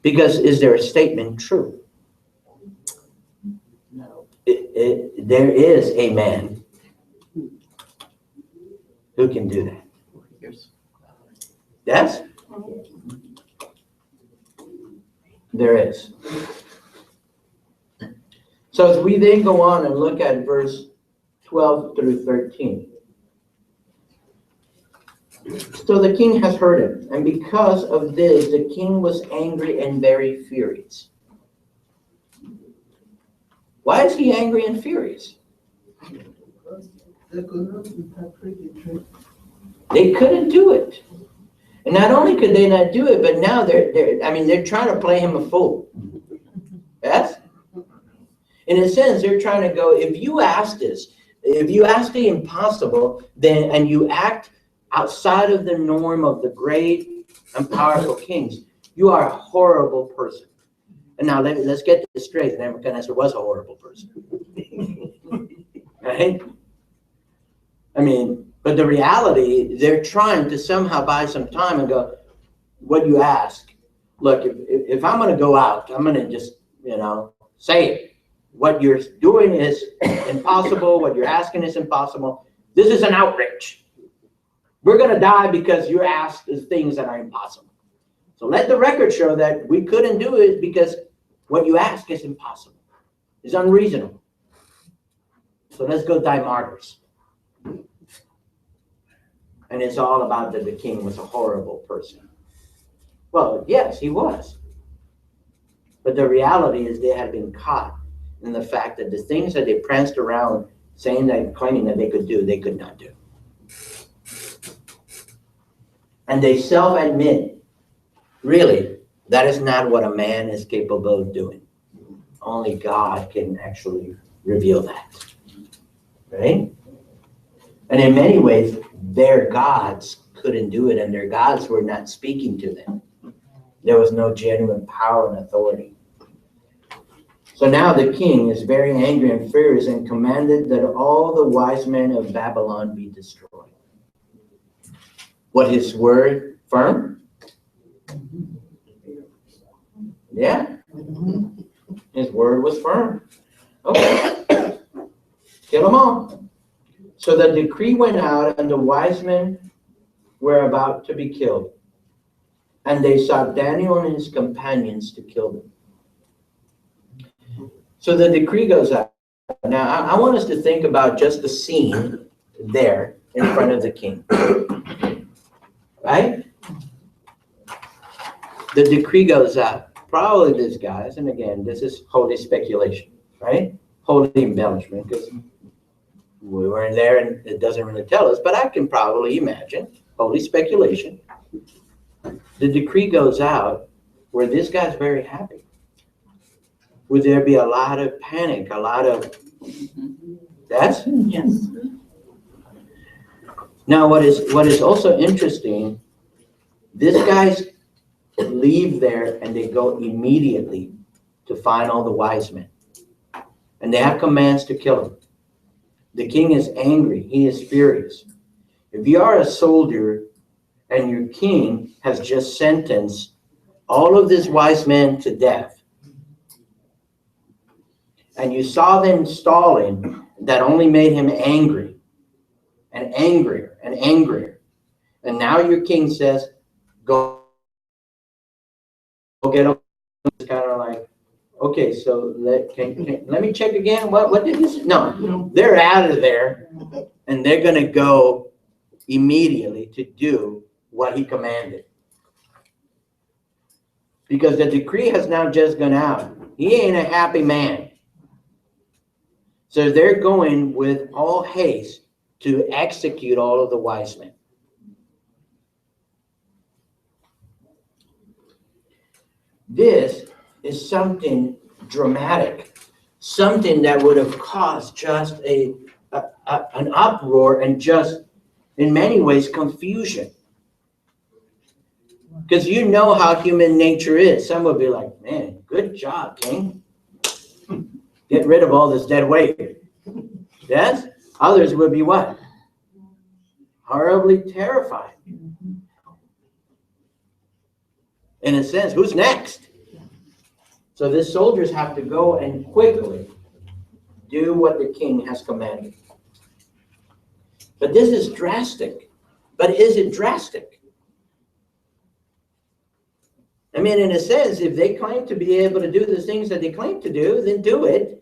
Because is their statement true? No. There is a man who can do that. Yes? There is. So as we then go on and look at verse 12 through 13. So the king has heard him, and because of this, the king was angry and very furious. Why is he angry and furious? They couldn't do it. And not only could they not do it, but now they're trying to play him a fool. Yes? In a sense, they're trying to go, if you ask the impossible, then, and you act outside of the norm of the great and powerful kings, you are a horrible person. And now let's get this straight. Nebuchadnezzar was a horrible person. Right? I mean, but the reality, they're trying to somehow buy some time and go, what you ask? Look, if I'm going to go out, I'm going to just, say it. What you're doing is impossible. What you're asking is impossible. This is an outrage. We're going to die because you're asked things that are impossible. So let the record show that we couldn't do it because what you ask is impossible. It's unreasonable. So let's go die martyrs. And it's all about that the king was a horrible person. Well, yes, he was. But the reality is they had been caught in the fact that the things that they pranced around saying that, claiming that they could do, they could not do. And they self-admit, really, that is not what a man is capable of doing. Only God can actually reveal that. Right? And in many ways, their gods couldn't do it, and their gods were not speaking to them. There was no genuine power and authority. So now the king is very angry and furious and commanded that all the wise men of Babylon be destroyed. What, his word firm? Yeah. His word was firm. Okay. Kill them all. So the decree went out, and the wise men were about to be killed. And they sought Daniel and his companions to kill them. So the decree goes out. Now, I want us to think about just the scene there in front of the king. Right? The decree goes out. Probably this guy's, and again, this is holy speculation, right? Holy embellishment, because we weren't there and it doesn't really tell us, but I can probably imagine holy speculation. The decree goes out where this guy's very happy. Would there be a lot of panic, a lot of, that's? Yes. Now, what is also interesting, this guy's leave there and they go immediately to find all the wise men. And they have commands to kill him. The king is angry. He is furious. If you are a soldier and your king has just sentenced all of these wise men to death, and you saw them stalling, that only made him angry and angrier and angrier. And now your king says, go get them. It's kind of like, okay, so let me check again. What did you say? No, they're out of there, and they're going to go immediately to do what he commanded. Because the decree has now just gone out. He ain't a happy man. So they're going with all haste to execute all of the wise men. This is something dramatic, something that would have caused just an uproar and just, in many ways, confusion. Because you know how human nature is. Some would be like, man, good job, king. Get rid of all this dead weight. Yes? Others would be what? Horribly terrified. In a sense, who's next? So the soldiers have to go and quickly do what the king has commanded. But this is drastic. But is it drastic? I mean, in a sense, if they claim to be able to do the things that they claim to do, then do it.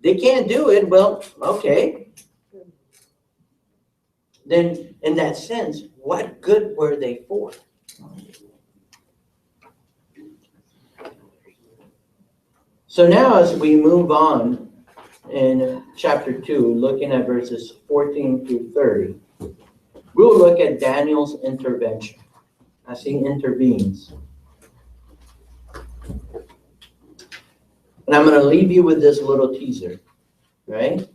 They can't do it, well, okay. Then, in that sense, what good were they for? So now as we move on in chapter 2, looking at verses 14 through 30, we'll look at Daniel's intervention as he intervenes. And I'm going to leave you with this little teaser, right?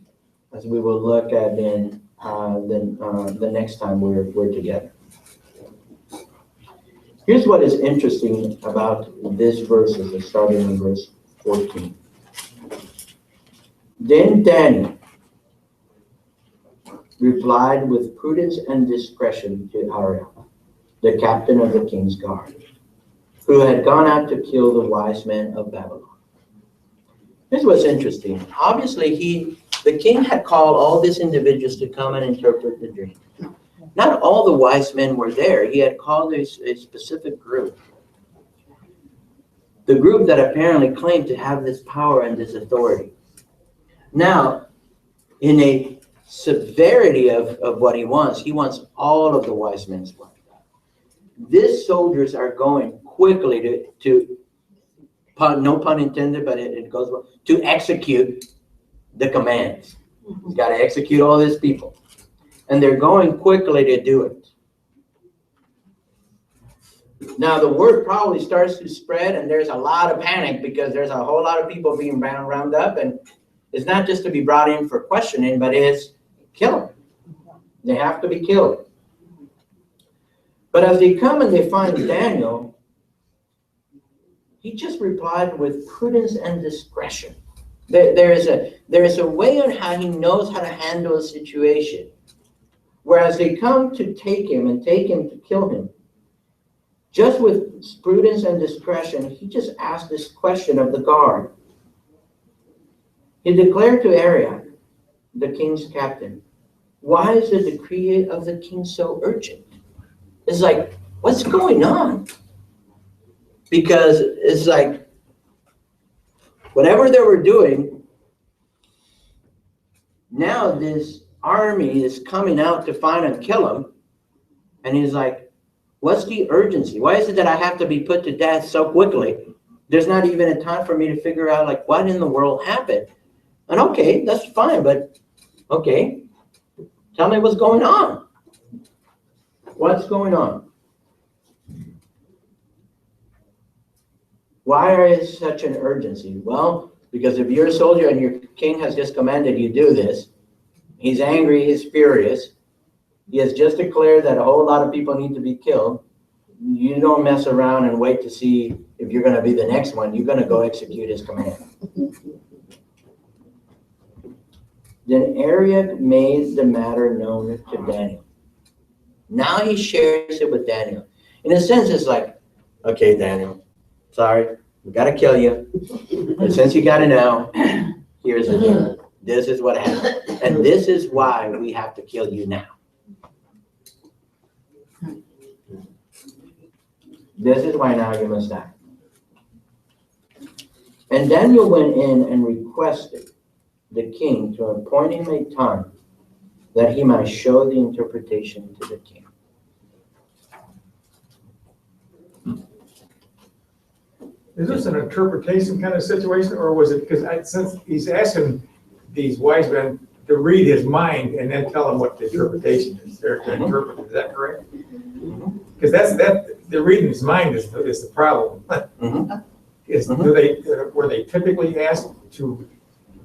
As we will look at in the next time we're together. Here's what is interesting about this verse, starting in verse 14. Then Daniel replied with prudence and discretion to Ariel, the captain of the king's guard, who had gone out to kill the wise men of Babylon. Here's what's interesting. Obviously, the king had called all these individuals to come and interpret the dream. Not all the wise men were there. He had called a specific group. The group that apparently claimed to have this power and this authority. Now, in a severity of what he wants all of the wise men's blood. These soldiers are going quickly to no pun intended, but it goes well, to execute the commands. He's got to execute all these people. And they're going quickly to do it. Now, the word probably starts to spread, and there's a lot of panic because there's a whole lot of people being rounded up, and it's not just to be brought in for questioning, but it's kill them. They have to be killed. But as they come and they find Daniel, he just replied with prudence and discretion. There is a way on how he knows how to handle a situation. Whereas they come to take him and take him to kill him, just with prudence and discretion, he just asked this question of the guard. He declared to Arioch, the king's captain, why is the decree of the king so urgent? It's like, what's going on? Because it's like, whatever they were doing, now this army is coming out to find and kill him. And he's like, what's the urgency? Why is it that I have to be put to death so quickly? There's not even a time for me to figure out like what in the world happened. And okay, that's fine, but okay, tell me what's going on. What's going on? Why is such an urgency? Well, because if you're a soldier and your king has just commanded you do this, he's angry, he's furious. He has just declared that a whole lot of people need to be killed. You don't mess around and wait to see if you're going to be the next one. You're going to go execute his command. Then Arioch made the matter known to Daniel. Now he shares it with Daniel. In a sense, it's like, okay, Daniel, sorry, we got to kill you. But since you got it now, here's the deal. This is what happened. And this is why we have to kill you now. This is why now you must die. And Daniel went in and requested the king to appoint him a time that he might show the interpretation to the king. Is this an interpretation kind of situation, or was it, because since he's asking these wise men to read his mind and then tell him what the interpretation is there to interpret, is that correct? Because the reading his mind is the problem. Were they typically asked to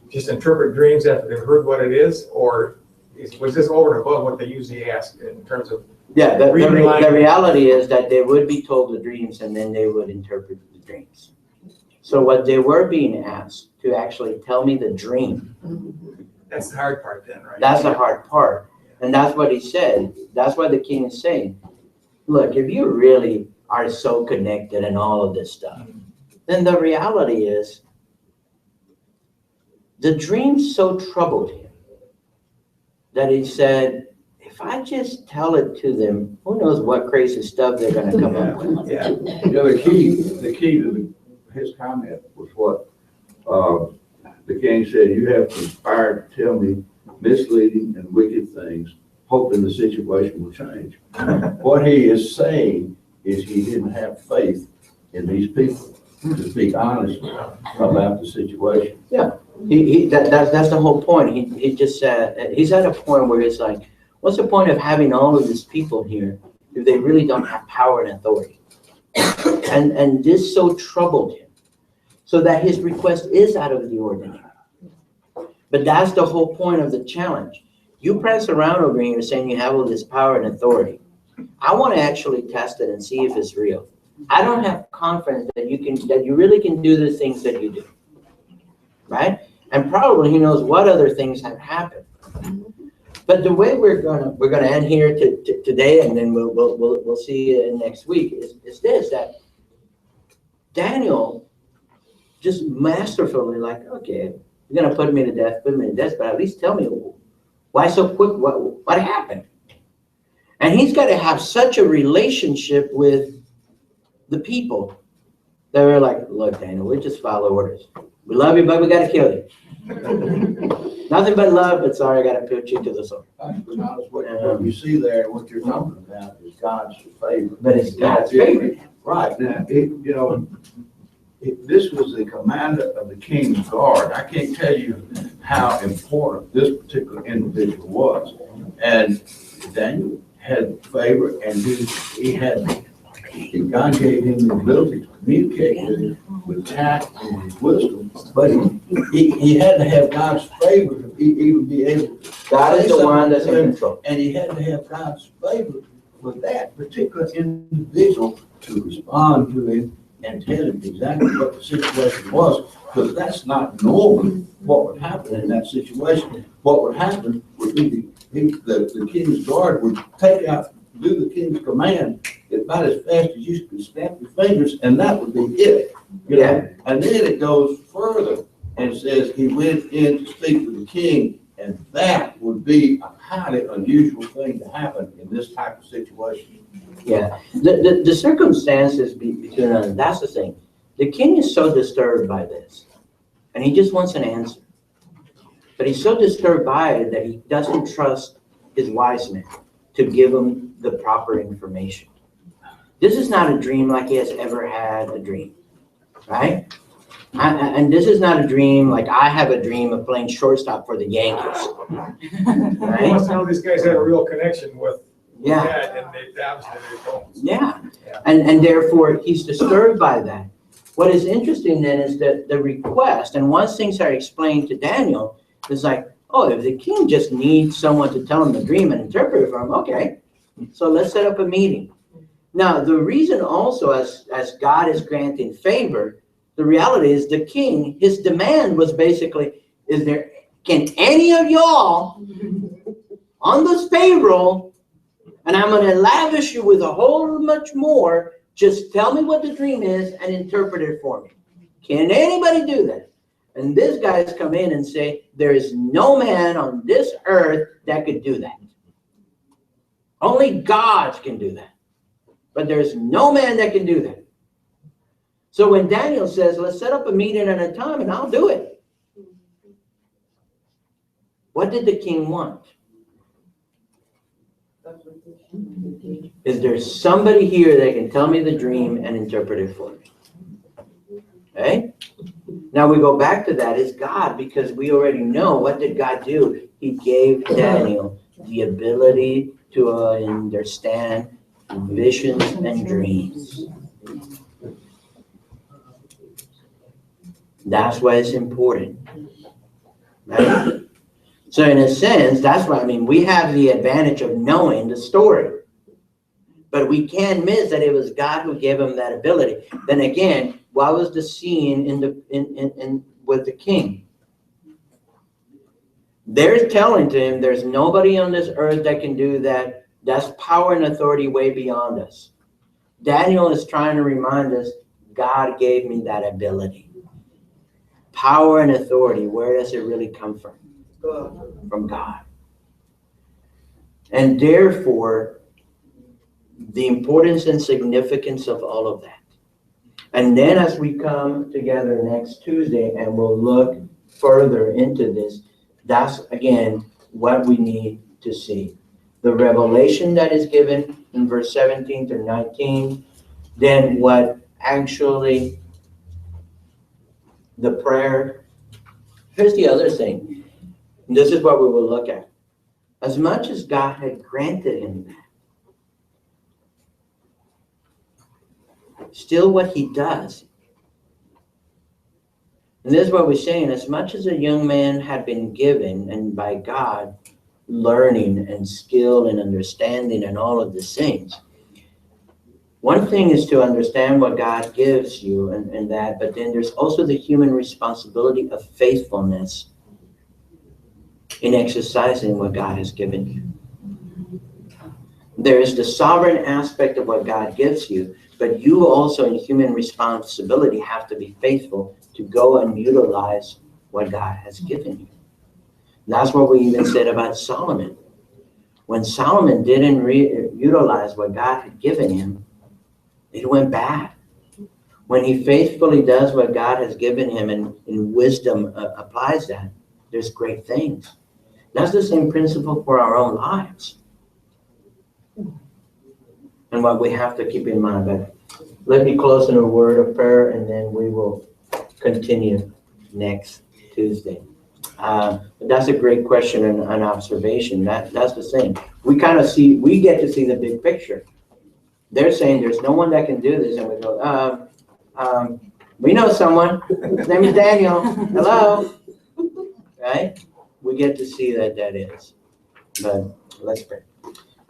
just interpret dreams after they've heard what it is, or was this over and above what they usually ask in terms of? Yeah, the reality is that they would be told the dreams and then they would interpret the dreams. So what they were being asked to actually tell me the dream. That's the hard part then, right? That's the hard part. And that's what he said. That's what the king is saying. Look, if you really are so connected and all of this stuff, then the reality is the dream so troubled him that he said, if I just tell it to them, who knows what crazy stuff they're going to come up with. Yeah. The key to his comment was what the king said, you have conspired to tell me misleading and wicked things, hoping the situation will change. What he is saying is he didn't have faith in these people to speak honestly about the situation. Yeah, that's the whole point. He just said, he's at a point where it's like, what's the point of having all of these people here if they really don't have power and authority? And this so troubled him, so that his request is out of the ordinary. But that's the whole point of the challenge. You prance around over here saying you have all this power and authority. I want to actually test it and see if it's real. I don't have confidence that you really can do the things that you do, right? And probably he knows what other things have happened. But the way we're gonna end here today, and then we'll see you next week, is this, that Daniel just masterfully like, okay, you're gonna put me to death, but at least tell me why so quick, what happened? And he's got to have such a relationship with the people that are like, look, Daniel, we just follow orders. We love you, but we got to kill you. Nothing but love, but sorry, I got to put you to the sword. What you see there, what you're talking about is God's favor. But it's God's favor. Right. Now, this was the commander of the king's guard. I can't tell you how important this particular individual was. And Daniel had favor, and God gave him the ability to communicate with tact and with wisdom, but he had to have God's favor to even be able to. God is the one that's in control. And he had to have God's favor with that particular individual to respond to him and tell him exactly what the situation was, because that's not normally what would happen in that situation. What would happen would be the king's guard would take out, do the king's command about as fast as you could snap your fingers, and that would be it. You know? And then it goes further and says he went in to speak with the king, and that would be a highly unusual thing to happen in this type of situation. Yeah, the circumstances between us, that's the thing. The king is so disturbed by this, and he just wants an answer. But he's so disturbed by it that he doesn't trust his wise men to give him the proper information. This is not a dream like he has ever had a dream, right? And this is not a dream like I have a dream of playing shortstop for the Yankees. You Right? must know these guys had a real connection with Yeah. Dad, and they obviously they don't. Yeah, and therefore he's disturbed by that. What is interesting then is that the request, and once things are explained to Daniel, it's like, oh, if the king just needs someone to tell him the dream and interpret it for him, okay, so let's set up a meeting. Now, the reason also as God is granting favor, the reality is the king, his demand was basically, can any of y'all on this payroll, and I'm going to lavish you with a whole much more, just tell me what the dream is and interpret it for me. Can anybody do that? And these guys come in and say, there is no man on this earth that could do that. Only gods can do that. But there's no man that can do that. So when Daniel says, let's set up a meeting at a time and I'll do it. What did the king want? Is there somebody here that can tell me the dream and interpret it for me? Okay? Now we go back to that. It's God, because we already know what did God do? He gave Daniel the ability to understand visions and dreams. That's why it's important. Right? So in a sense, that's why, we have the advantage of knowing the story. But we can't miss that it was God who gave him that ability. Then again, what was the scene with the king? They're telling to him, there's nobody on this earth that can do that. That's power and authority way beyond us. Daniel is trying to remind us, God gave me that ability. Power and authority, where does it really come from? From God. And therefore, the importance and significance of all of that. And then as we come together next Tuesday and we'll look further into this, that's again what we need to see. The revelation that is given in verse 17 through 19, then what actually the prayer. Here's the other thing. And this is what we will look at. As much as God had granted him that, still what he does. And this is what we're saying. As much as a young man had been given, and by God, learning and skill and understanding and all of these things. One thing is to understand what God gives you and that, but then there's also the human responsibility of faithfulness in exercising what God has given you. There is the sovereign aspect of what God gives you, but you also in human responsibility have to be faithful to go and utilize what God has given you. That's what we even said about Solomon. When Solomon didn't utilize what God had given him, it went bad. When he faithfully does what God has given him and in wisdom applies that, there's great things. That's the same principle for our own lives. And what we have to keep in mind. But let me close in a word of prayer and then we will continue next Tuesday. That's a great question and observation. That's the thing. We get to see the big picture. They're saying there's no one that can do this, and we go, we know someone. His name is Daniel. Hello. Right? We get to see that is. But let's pray.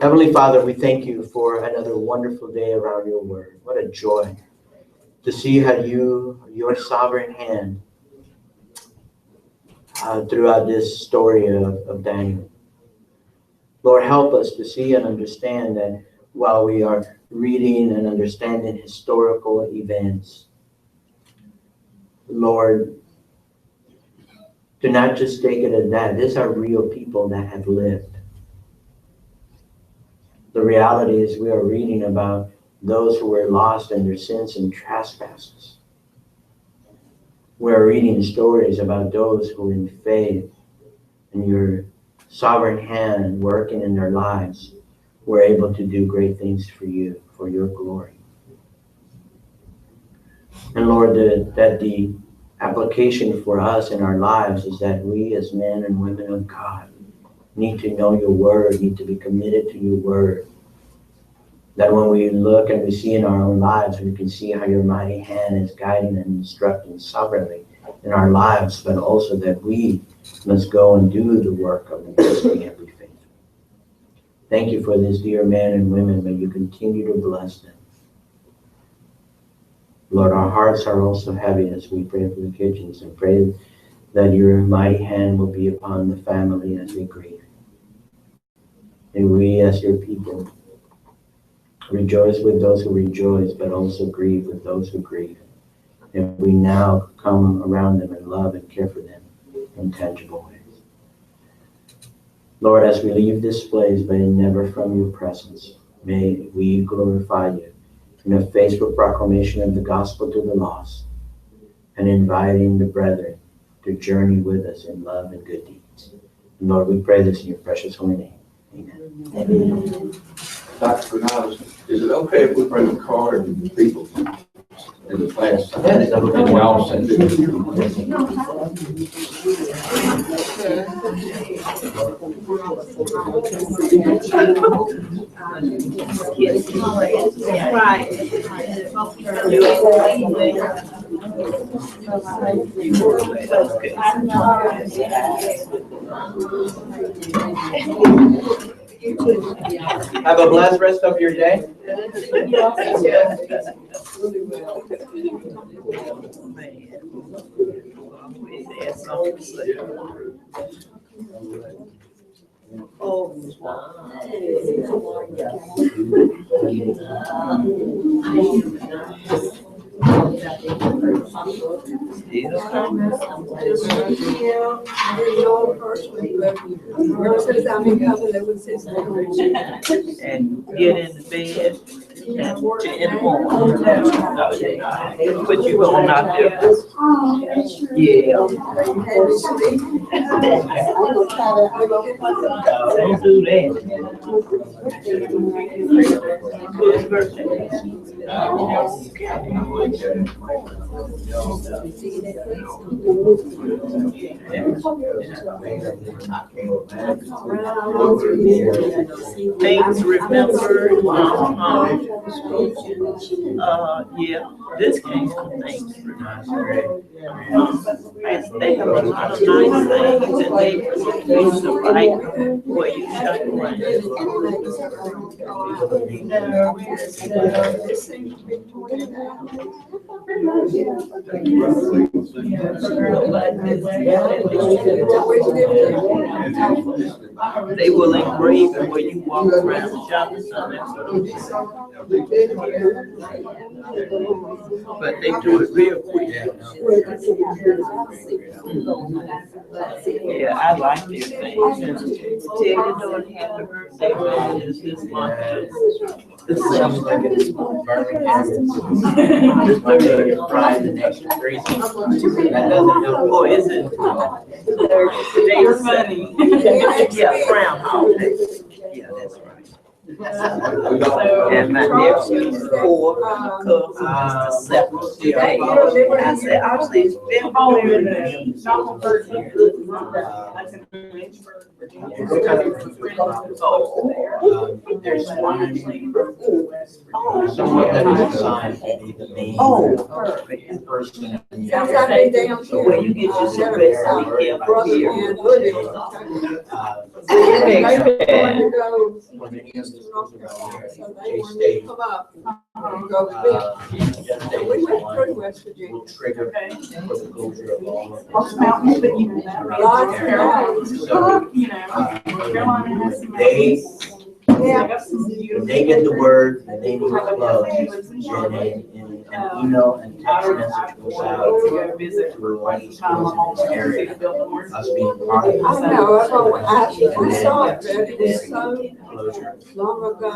Heavenly Father, we thank you for another wonderful day around your word. What a joy to see how your sovereign hand throughout this story of Daniel. Lord, help us to see and understand that while we are reading and understanding historical events, Lord, do not just take it as that. These are real people that have lived. The reality is we are reading about those who were lost in their sins and trespasses. We are reading stories about those who in faith and your sovereign hand working in their lives were able to do great things for you, for your glory. And Lord, that the application for us in our lives is that we as men and women of God need to know your word, need to be committed to your word. That when we look and we see in our own lives, we can see how your mighty hand is guiding and instructing sovereignly in our lives, but also that we must go and do the work of entrusting every faith. Thank you for this dear men and women. May you continue to bless them. Lord, our hearts are also heavy as we pray for the Kitchens and pray that your mighty hand will be upon the family as we grieve. And we as your people rejoice with those who rejoice, but also grieve with those who grieve. And we now come around them and love and care for them in tangible ways. Lord, as we leave this place, but never from your presence, may we glorify you in a faithful proclamation of the gospel to the lost and inviting the brethren to journey with us in love and good deeds. And Lord, we pray this in your precious holy name. Amen. Amen. Dr. Bernard, is it okay if we bring a card and people in the class? Yes, that would be We all send it. Have a blessed rest of your day. And get in the bed in the morning. But you will not do. Yeah. Don't do that. Whose birthday? Things remembered. Yeah, this came from things. They have a lot of nice things and they use the right where you shut around. They will engrave it where you walk around the shopping center. But they do it real quick. Yeah, I like their things. Tell your daughter happy birthday, man. It's this month. The 7th. Friday, the next 3. That doesn't help. Or is it? Today's Sunday. Yeah, Crown Holiday. Yeah, that's right. And my nephew's 4, cousins is the 7th today. I said, I'll say, There's one someone that is assigned to be the main person. So when you get your cigarettes, be careful here. For many of the schools around here, they stay We went through West Virginia. will trigger for the closure of all of Most mountains, but you know that. Lots of So, You know, Carolina has some. they, They got some beautiful. when they get the word that they need to close, then an email and text message goes out to remind the schools in this area, us being part of I know, I saw it, this. but it was so Closure. long ago.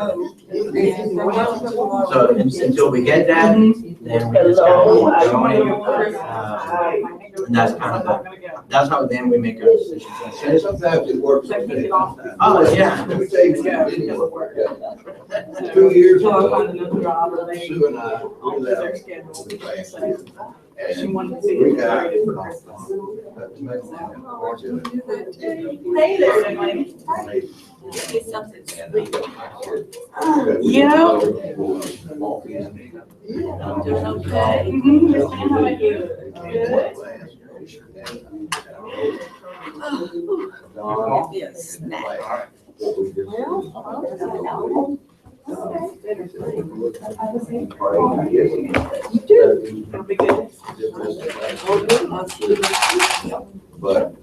And there wasn't a lot. So until we get that, then we just kind of keep going. And that's kind of that's how then we make our decisions. And sometimes it works. Oh, yeah. Let me tell you, it didn't work. 2 years So I ago, found another job and they. Sue and I, we Alter their left. schedule. She And wanted to see we it got. started for Christmas. Hey there, young lady. Get something sweet. Yeah. I'm doing okay. Yes, ma'am. How about you? Good. Yes, snack. But